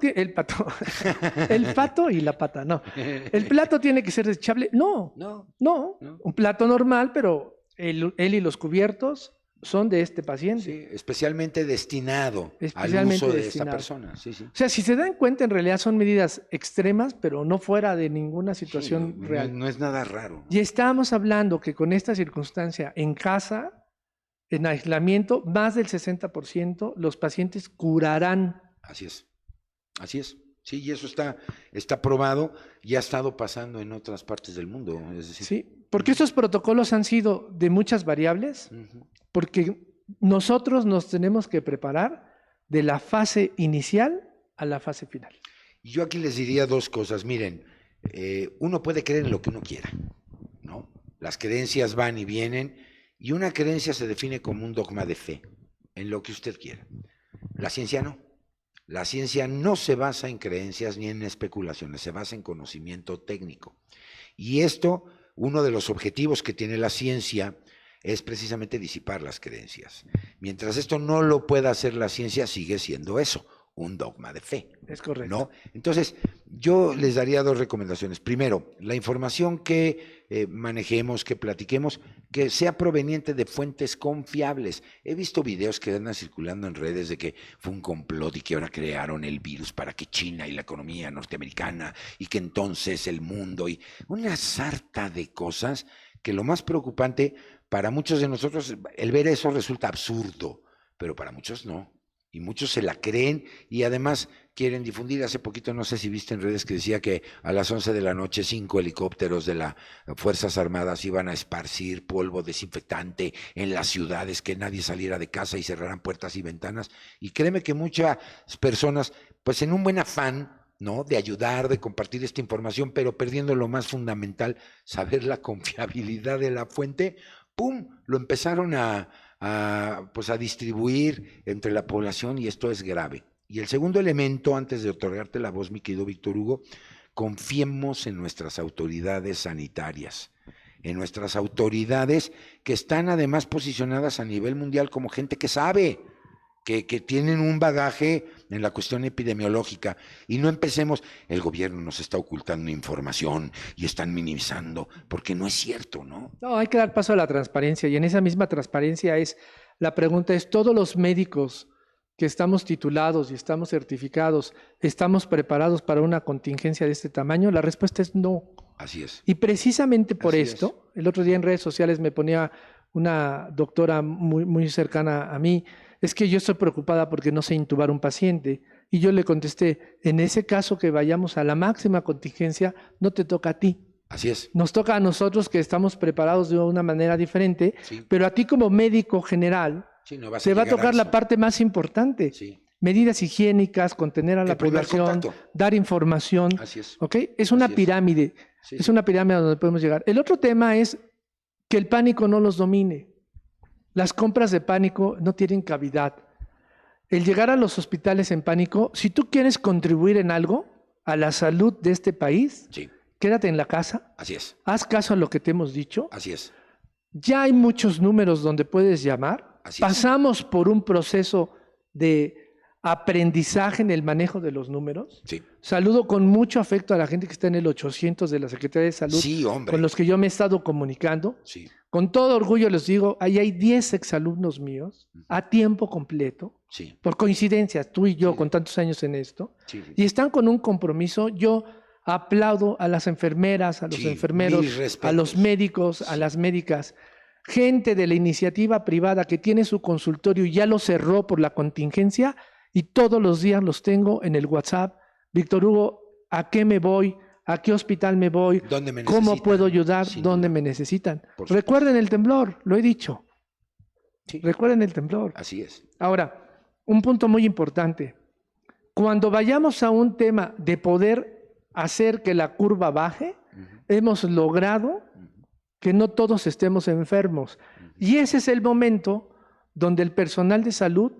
el pato y la pata, no. El plato tiene que ser desechable. No, no, no, No. un plato normal, pero él y los cubiertos son de este paciente. sí, especialmente destinado al Especialmente uso de destinado. esta persona. Sí, sí. O sea, si se dan cuenta, en realidad son medidas extremas, pero no fuera de ninguna Sí, situación no, real. no es nada raro. Y estábamos hablando que con esta circunstancia en casa, en aislamiento, más del 60% los pacientes curarán. Así es. Así es. Sí, y eso está probado y ha estado pasando en otras partes del mundo. Es decir, ¿Sí? Porque estos protocolos han sido de muchas variables, ujú, porque nosotros nos tenemos que preparar de la fase inicial a la fase final. y yo aquí les diría dos cosas. Miren, uno puede creer en lo que uno quiera, ¿no? Las creencias van y vienen, y una creencia se define como un dogma de fe, en lo que usted quiera. La ciencia no. La ciencia no se basa en creencias ni en especulaciones, se basa en conocimiento técnico. Y esto, uno de los objetivos que tiene la ciencia es precisamente disipar las creencias. Mientras esto no lo pueda hacer la ciencia, sigue siendo eso, un dogma de fe. Es correcto. ¿No? Entonces, yo les daría dos recomendaciones. Primero, la información que manejemos, que platiquemos, que sea proveniente de fuentes confiables. He visto videos que andan circulando en redes de que fue un complot y que ahora crearon el virus para que China y la economía norteamericana y que entonces el mundo y una sarta de cosas que lo más preocupante para muchos de nosotros, el ver eso resulta absurdo, pero para muchos no. Y muchos se la creen y además quieren difundir. Hace poquito, no sé si viste en redes que decía que a las 11 de la noche 5 helicópteros de las Fuerzas Armadas iban a esparcir polvo desinfectante en las ciudades, que nadie saliera de casa y cerraran puertas y ventanas. Y créeme que muchas personas, pues en un buen afán, ¿no?, de ayudar, de compartir esta información, pero perdiendo lo más fundamental, saber la confiabilidad de la fuente, ¡pum!, lo empezaron a distribuir entre la población y esto es grave. Y el segundo elemento, antes de otorgarte la voz, mi querido Víctor Hugo, confiemos en nuestras autoridades sanitarias, en nuestras autoridades que están además posicionadas a nivel mundial como gente que sabe, que tienen un bagaje en la cuestión epidemiológica, y no empecemos, el gobierno nos está ocultando información y están minimizando, porque no es cierto, ¿no? No, hay que dar paso a la transparencia, y en esa misma transparencia la pregunta es, ¿todos los médicos que estamos titulados y estamos certificados, estamos preparados para una contingencia de este tamaño? La respuesta es no. Así es. Y precisamente por Así esto, el otro día en redes sociales me ponía una doctora muy, muy cercana a mí, es que yo estoy preocupada porque no sé intubar un paciente. Y yo le contesté, en ese caso que vayamos a la máxima contingencia, no te toca a ti. Así es. Nos toca a nosotros que estamos preparados de una manera diferente, Sí. pero a ti como médico general, Sí, no vas te va a llegar tocar la eso. parte más importante. Sí, Medidas higiénicas, contener a la El primer población, contacto. dar información. así es. ¿Ok? Es una Así es. pirámide. Sí, Es sí. una pirámide a donde podemos llegar. El otro tema es que el pánico no los domine. Las compras de pánico no tienen cavidad. El llegar a los hospitales en pánico, si tú quieres contribuir en algo a la salud de este país, Sí, quédate en la casa, así es. haz caso a lo que te hemos dicho. Así es. Ya hay muchos números donde puedes llamar. Así es. Pasamos por un proceso de aprendizaje en el manejo de los números. Sí. Saludo con mucho afecto a la gente que está en el 800 de la Secretaría de Salud, Sí, hombre. con los que yo me he estado comunicando. Sí, Con todo orgullo les digo, ahí hay 10 exalumnos míos a tiempo completo, sí, por coincidencia, tú y yo Sí. con tantos años en esto, sí, sí. y están con un compromiso. Yo aplaudo a las enfermeras, a los Sí, enfermeros, mil respetos. a los médicos, a Sí. las médicas, gente de la iniciativa privada que tiene su consultorio y ya lo cerró por la contingencia, y todos los días los tengo en el WhatsApp. Víctor Hugo, ¿a qué me voy? ¿A qué hospital me voy? ¿Dónde me ¿Cómo necesitan? puedo ayudar? Sin ¿Dónde duda. me necesitan? Por supuesto. Recuerden el temblor, lo he dicho. Sí. Recuerden el temblor. Así es. Ahora, un punto muy importante. Cuando vayamos a un tema de poder hacer que la curva baje, hemos logrado que no todos estemos enfermos. Y ese es el momento donde el personal de salud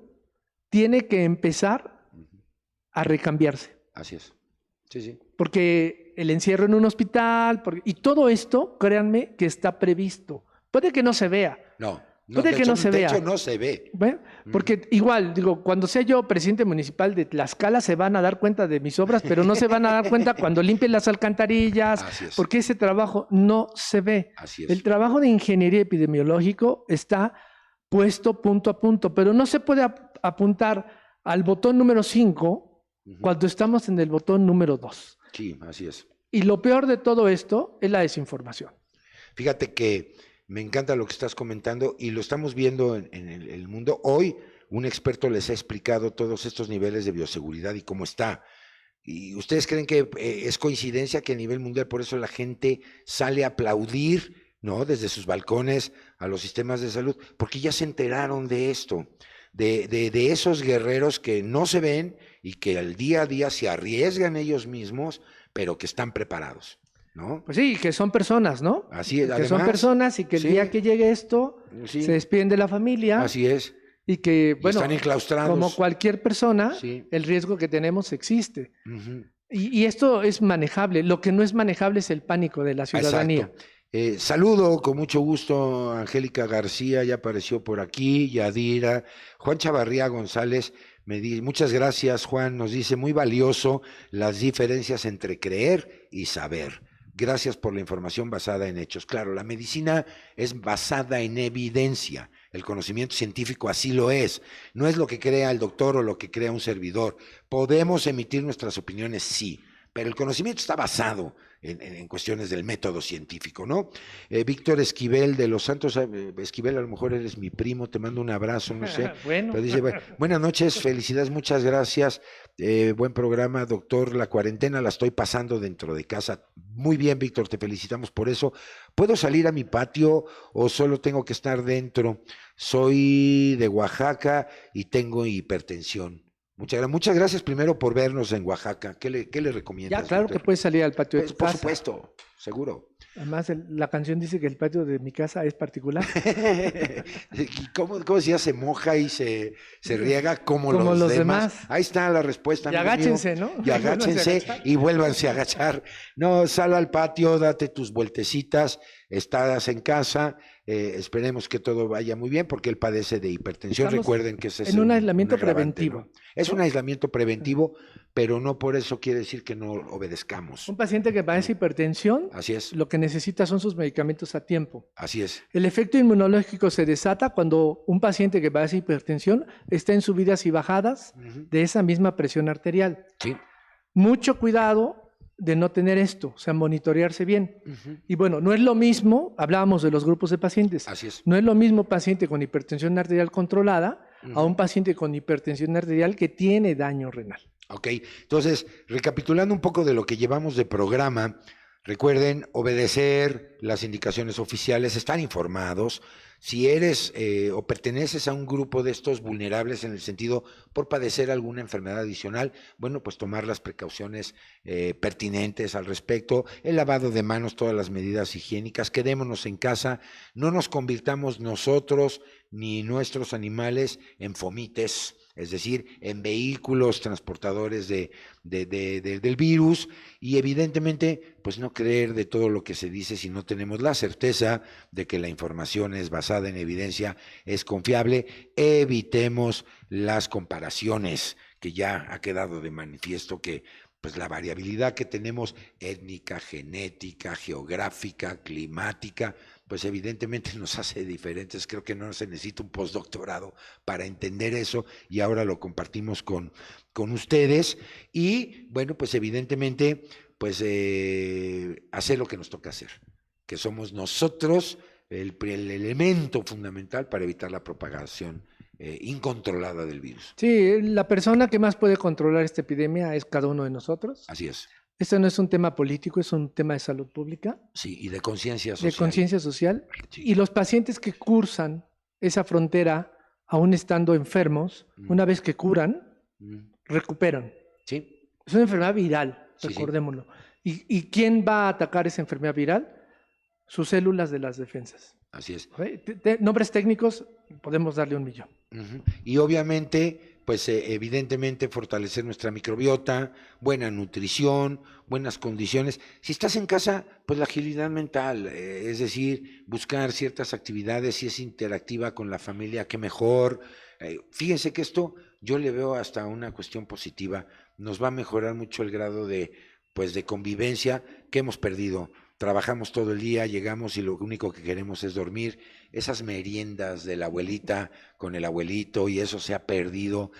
tiene que empezar a recambiarse. Así es. Sí, sí. Porque el encierro en un hospital, y todo esto, créanme, que está previsto. Puede que no se vea. No. Puede de que hecho, no se de vea. hecho, no se ve. ¿Ve? Porque igual, digo, cuando sea yo presidente municipal de Tlaxcala se van a dar cuenta de mis obras, pero no se van a dar cuenta cuando limpien las alcantarillas, Así es. porque ese trabajo no se ve. Así es. El trabajo de ingeniería epidemiológico está puesto punto a punto, pero no se puede apuntar al botón número 5 cuando estamos en el botón número 2. Sí, así es. Y lo peor de todo esto es la desinformación. Fíjate que me encanta lo que estás comentando y lo estamos viendo en el mundo. Hoy un experto les ha explicado todos estos niveles de bioseguridad y cómo está. ¿Y ustedes creen que es coincidencia que a nivel mundial por eso la gente sale a aplaudir, ¿no?, desde sus balcones a los sistemas de salud? Porque ya se enteraron de esto, de esos guerreros que no se ven y que al día a día se arriesgan ellos mismos, pero que están preparados, ¿no? Pues sí, que son personas, ¿no? Así es, Que son además, personas y que el sí. día que llegue esto Sí. se despiden de la familia Así es. y que, Y bueno, están enclaustrados. como cualquier persona, Sí. el riesgo que tenemos existe. Ujú. Y esto es manejable. Lo que no es manejable es el pánico de la ciudadanía. Exacto. Saludo con mucho gusto a Angélica García, ya apareció por aquí, Yadira, Juan Chavarría González, muchas gracias Juan, nos dice muy valioso las diferencias entre creer y saber. Gracias por la información basada en hechos. Claro, la medicina es basada en evidencia, el conocimiento científico así lo es, no es lo que crea el doctor o lo que crea un servidor. Podemos emitir nuestras opiniones, sí, pero el conocimiento está basado en cuestiones del método científico, ¿no? Víctor Esquivel de Los Santos, Esquivel, a lo mejor eres mi primo, te mando un abrazo, no sé. Bueno. Pero dice, buenas noches, felicidades, muchas gracias, buen programa, doctor, la cuarentena la estoy pasando dentro de casa. Muy bien, Víctor, te felicitamos por eso. ¿Puedo salir a mi patio o solo tengo que estar dentro? Soy de Oaxaca y tengo hipertensión. Muchas gracias primero por vernos en Oaxaca. ¿Qué le recomiendas? Ya, claro Víctor? que puedes salir al patio de Pues, tu por casa. supuesto, seguro. Además, la canción dice que el patio de mi casa es particular. ¿Y cómo si ya se moja y se riega como Como los demás? demás. Ahí está la respuesta. Y amigo mío. agáchense, ¿no? Y agáchense y vuélvanse a agachar. No, sal al patio, date tus vueltecitas, estás en casa, esperemos que todo vaya muy bien porque él padece de hipertensión. Estamos Recuerden que ese es en un aislamiento agravante, preventivo. ¿no? Es un aislamiento preventivo, pero no por eso quiere decir que no obedezcamos. Un paciente que padece hipertensión, Así es, lo que necesita son sus medicamentos a tiempo. así es. El efecto inmunológico se desata cuando un paciente que padece hipertensión está en subidas y bajadas Ujú. de esa misma presión arterial. Sí. Mucho cuidado de no tener esto, o sea, monitorearse bien. Ujú. Y bueno, no es lo mismo, hablábamos de los grupos de pacientes, Así es. no es lo mismo paciente con hipertensión arterial controlada a Ujú. un paciente con hipertensión arterial que tiene daño renal. Ok, entonces, recapitulando un poco de lo que llevamos de programa, recuerden obedecer las indicaciones oficiales, estar informados. Si eres o perteneces a un grupo de estos vulnerables en el sentido por padecer alguna enfermedad adicional, bueno, pues tomar las precauciones pertinentes al respecto, el lavado de manos, todas las medidas higiénicas, quedémonos en casa, no nos convirtamos nosotros ni nuestros animales en fomites, es decir, en vehículos transportadores del virus, y evidentemente, pues no creer de todo lo que se dice si no tenemos la certeza de que la información es basada en evidencia, es confiable. Evitemos las comparaciones, que ya ha quedado de manifiesto que pues la variabilidad que tenemos étnica, genética, geográfica, climática, pues evidentemente nos hace diferentes. Creo que no se necesita un postdoctorado para entender eso y ahora lo compartimos con ustedes. Y bueno, pues evidentemente, pues hacer lo que nos toca hacer, que somos nosotros el elemento fundamental para evitar la propagación incontrolada del virus. Sí, la persona que más puede controlar esta epidemia es cada uno de nosotros. Así es. Este no es un tema político, es un tema de salud pública, Sí, y de conciencia social. de conciencia social. Sí. Y los pacientes que cursan esa frontera, aún estando enfermos, una vez que curan, recuperan. Sí, Es una enfermedad viral, Sí, sí. recordémoslo. ¿Y quién va a atacar esa enfermedad viral? Sus células de las defensas. así es. ¿Ok? Nombres técnicos, podemos darle 1.000.000. Ujú. Y obviamente, pues evidentemente fortalecer nuestra microbiota, buena nutrición, buenas condiciones. Si estás en casa, pues la agilidad mental, es decir, buscar ciertas actividades, si es interactiva con la familia, qué mejor. Fíjense que esto yo le veo hasta una cuestión positiva. Nos va a mejorar mucho el grado pues de convivencia que hemos perdido. Trabajamos todo el día, llegamos y lo único que queremos es dormir. Esas meriendas de la abuelita con el abuelito y eso se ha perdido.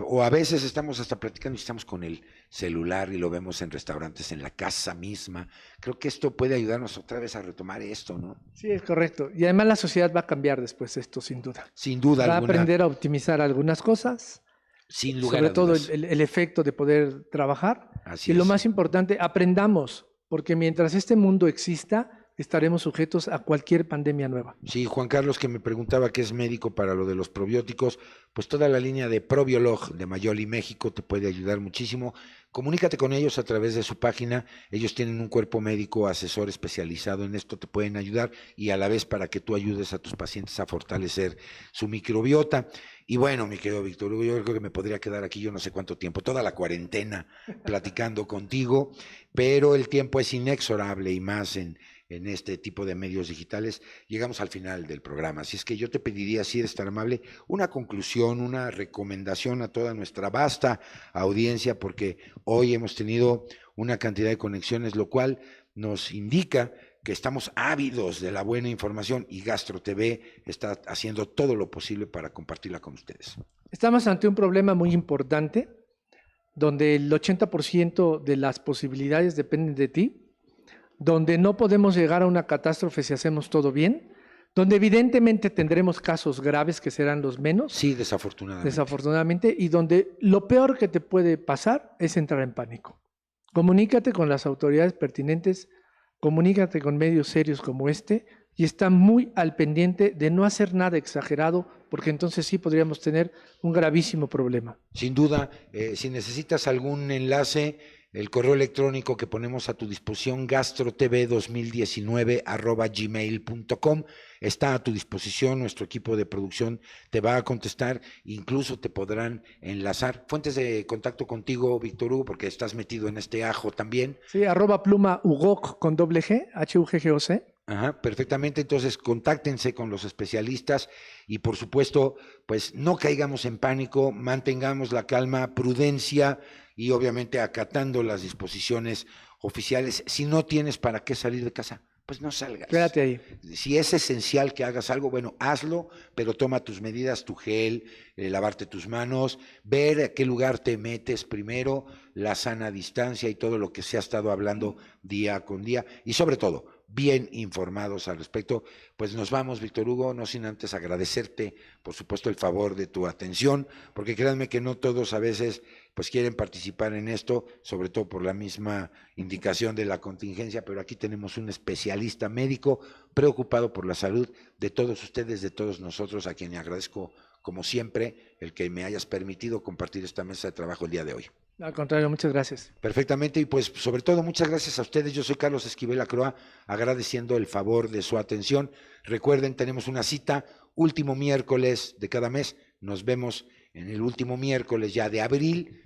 O a veces estamos hasta platicando y estamos con el celular y lo vemos en restaurantes, en la casa misma. Creo que esto puede ayudarnos otra vez a retomar esto, ¿no? Sí, es correcto. Y además la sociedad va a cambiar después de esto, sin duda. Sin duda Va a alguna. aprender a optimizar algunas cosas, Sin lugar sobre a todo dudas. el efecto de poder trabajar. Así Y lo es. más importante, aprendamos, porque mientras este mundo exista, estaremos sujetos a cualquier pandemia nueva. Sí, Juan Carlos, que me preguntaba qué es médico para lo de los probióticos, pues toda la línea de Probiolog de Mayoli México te puede ayudar muchísimo. Comunícate con ellos a través de su página. Ellos tienen un cuerpo médico asesor especializado en esto, te pueden ayudar y a la vez para que tú ayudes a tus pacientes a fortalecer su microbiota. Y bueno, mi querido Víctor Hugo, yo creo que me podría quedar aquí yo no sé cuánto tiempo, toda la cuarentena platicando contigo, pero el tiempo es inexorable y más en este tipo de medios digitales. Llegamos al final del programa, así es que yo te pediría, si eres tan amable, una conclusión, una recomendación a toda nuestra vasta audiencia, porque hoy hemos tenido una cantidad de conexiones, lo cual nos indica que estamos ávidos de la buena información y Gastro TV está haciendo todo lo posible para compartirla con ustedes. Estamos ante un problema muy importante. donde el 80% de las posibilidades dependen de ti, donde no podemos llegar a una catástrofe si hacemos todo bien, donde evidentemente tendremos casos graves que serán los menos, Sí, desafortunadamente. desafortunadamente, y donde lo peor que te puede pasar es entrar en pánico. Comunícate con las autoridades pertinentes, comunícate con medios serios como este y está muy al pendiente de no hacer nada exagerado, porque entonces sí podríamos tener un gravísimo problema. Sin duda, si necesitas algún enlace, el correo electrónico que ponemos a tu disposición, gastrotv2019@gmail.com, está a tu disposición. Nuestro equipo de producción te va a contestar, incluso te podrán enlazar. Fuentes de contacto contigo, Víctor Hugo, porque estás metido en este ajo también. Sí, @pluma Ugoc con doble G, H-U-G-G-O-C. Ajá, perfectamente. Entonces, contáctense con los especialistas y, por supuesto, pues no caigamos en pánico, mantengamos la calma, prudencia y, obviamente, acatando las disposiciones oficiales. Si no tienes para qué salir de casa, pues no salgas. Quédate ahí. Si es esencial que hagas algo, bueno, hazlo, pero toma tus medidas, tu gel, lavarte tus manos, ver a qué lugar te metes primero, la sana distancia y todo lo que se ha estado hablando día con día y sobre todo, bien informados al respecto. Pues nos vamos, Víctor Hugo, no sin antes agradecerte, por supuesto, el favor de tu atención, porque créanme que no todos a veces pues quieren participar en esto, sobre todo por la misma indicación de la contingencia, pero aquí tenemos un especialista médico preocupado por la salud de todos ustedes, de todos nosotros, a quien le agradezco, como siempre, el que me hayas permitido compartir esta mesa de trabajo el día de hoy. Al contrario, muchas gracias. Perfectamente, y pues sobre todo muchas gracias a ustedes. Yo soy Carlos Esquivel Acroa, agradeciendo el favor de su atención. Recuerden, tenemos una cita último miércoles de cada mes. Nos vemos en el último miércoles ya de abril.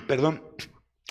Perdón,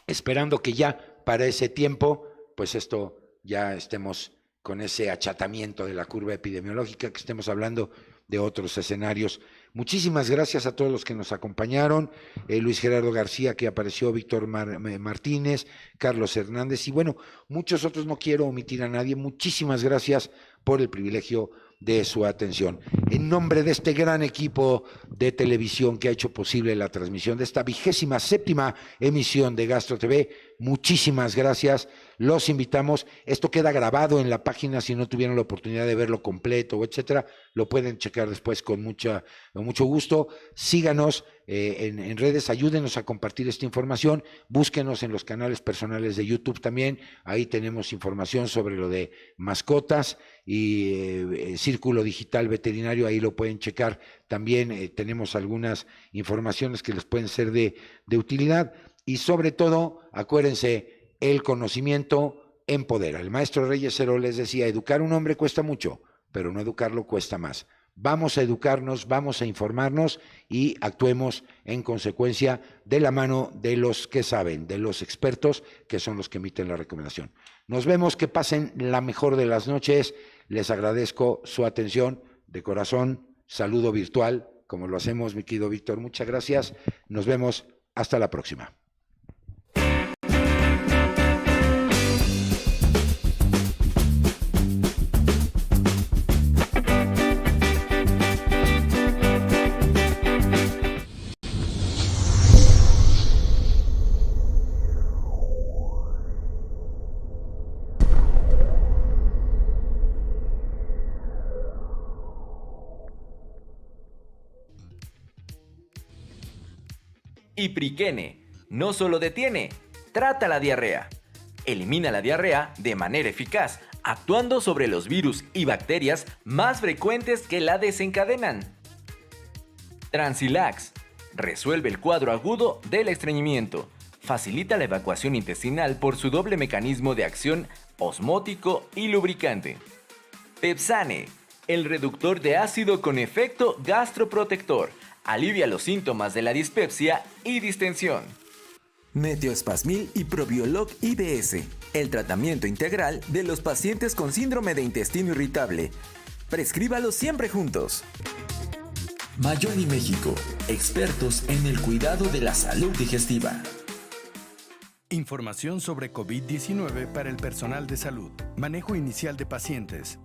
esperando que ya para ese tiempo, pues esto ya estemos con ese achatamiento de la curva epidemiológica, que estemos hablando de otros escenarios. Muchísimas gracias a todos los que nos acompañaron, Luis Gerardo García, que apareció, Víctor Martínez, Carlos Hernández y bueno, muchos otros, no quiero omitir a nadie. Muchísimas gracias por el privilegio de su atención. En nombre de este gran equipo de televisión que ha hecho posible la transmisión de esta 27ª emisión de Gastro TV, muchísimas gracias. Los invitamos, esto queda grabado en la página, si no tuvieron la oportunidad de verlo completo, etcétera, lo pueden checar después con mucho gusto. Síganos en redes, ayúdenos a compartir esta información, búsquenos en los canales personales de YouTube también, ahí tenemos información sobre lo de mascotas y Círculo Digital Veterinario, ahí lo pueden checar también. Tenemos algunas informaciones que les pueden ser de utilidad y sobre todo, acuérdense, el conocimiento empodera. El maestro Reyes Heroles les decía, educar a un hombre cuesta mucho, pero no educarlo cuesta más. Vamos a educarnos, vamos a informarnos y actuemos en consecuencia de la mano de los que saben, de los expertos que son los que emiten la recomendación. Nos vemos, que pasen la mejor de las noches. Les agradezco su atención de corazón. Saludo virtual, como lo hacemos, mi querido Víctor. Muchas gracias. Nos vemos. Hasta la próxima. Ipriquene no solo detiene, trata la diarrea. Elimina la diarrea de manera eficaz, actuando sobre los virus y bacterias más frecuentes que la desencadenan. Transilax resuelve el cuadro agudo del estreñimiento. Facilita la evacuación intestinal por su doble mecanismo de acción osmótico y lubricante. Pepsane, el reductor de ácido con efecto gastroprotector. Alivia los síntomas de la dispepsia y distensión. Meteospasmil y Probiolog IBS, el tratamiento integral de los pacientes con síndrome de intestino irritable. Prescríbalos siempre juntos. Mayoni México, expertos en el cuidado de la salud digestiva. Información sobre COVID-19 para el personal de salud. Manejo inicial de pacientes.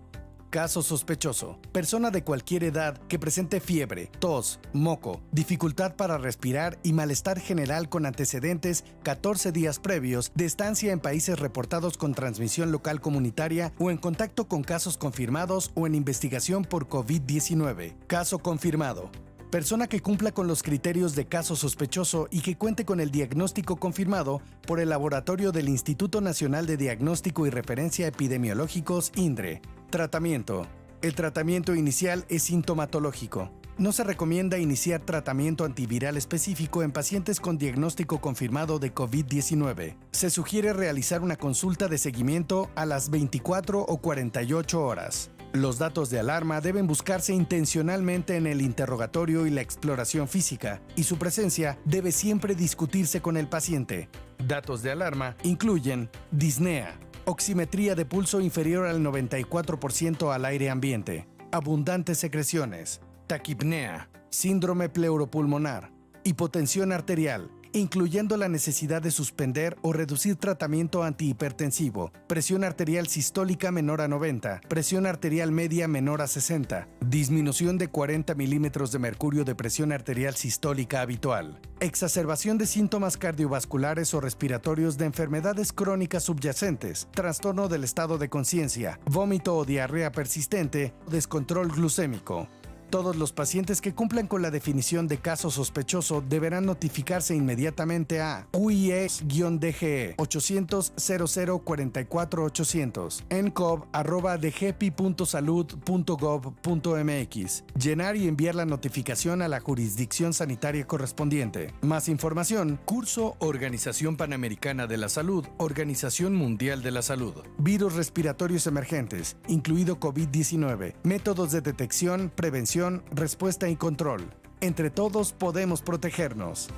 Caso sospechoso. Persona de cualquier edad que presente fiebre, tos, moco, dificultad para respirar y malestar general con antecedentes 14 días previos de estancia en países reportados con transmisión local comunitaria o en contacto con casos confirmados o en investigación por COVID-19. Caso confirmado. Persona que cumpla con los criterios de caso sospechoso y que cuente con el diagnóstico confirmado por el laboratorio del Instituto Nacional de Diagnóstico y Referencia Epidemiológicos, INDRE. Tratamiento. El tratamiento inicial es sintomatológico. No se recomienda iniciar tratamiento antiviral específico en pacientes con diagnóstico confirmado de COVID-19. Se sugiere realizar una consulta de seguimiento a las 24 o 48 horas. Los datos de alarma deben buscarse intencionalmente en el interrogatorio y la exploración física, y su presencia debe siempre discutirse con el paciente. Datos de alarma incluyen disnea, oximetría de pulso inferior al 94% al aire ambiente, abundantes secreciones, taquipnea, síndrome pleuropulmonar, hipotensión arterial, incluyendo la necesidad de suspender o reducir tratamiento antihipertensivo, presión arterial sistólica menor a 90, presión arterial media menor a 60, disminución de 40 milímetros de mercurio de presión arterial sistólica habitual, exacerbación de síntomas cardiovasculares o respiratorios de enfermedades crónicas subyacentes, trastorno del estado de conciencia, vómito o diarrea persistente, descontrol glucémico. Todos los pacientes que cumplan con la definición de caso sospechoso deberán notificarse inmediatamente a UIE-DGE 800 00 44 800 ncov@dgepi.salud.gov.mx. Llenar y enviar la notificación a la jurisdicción sanitaria correspondiente. Más información: Curso Organización Panamericana de la Salud, Organización Mundial de la Salud. Virus respiratorios emergentes, incluido COVID-19. Métodos de detección, prevención, respuesta y control. Entre todos podemos protegernos.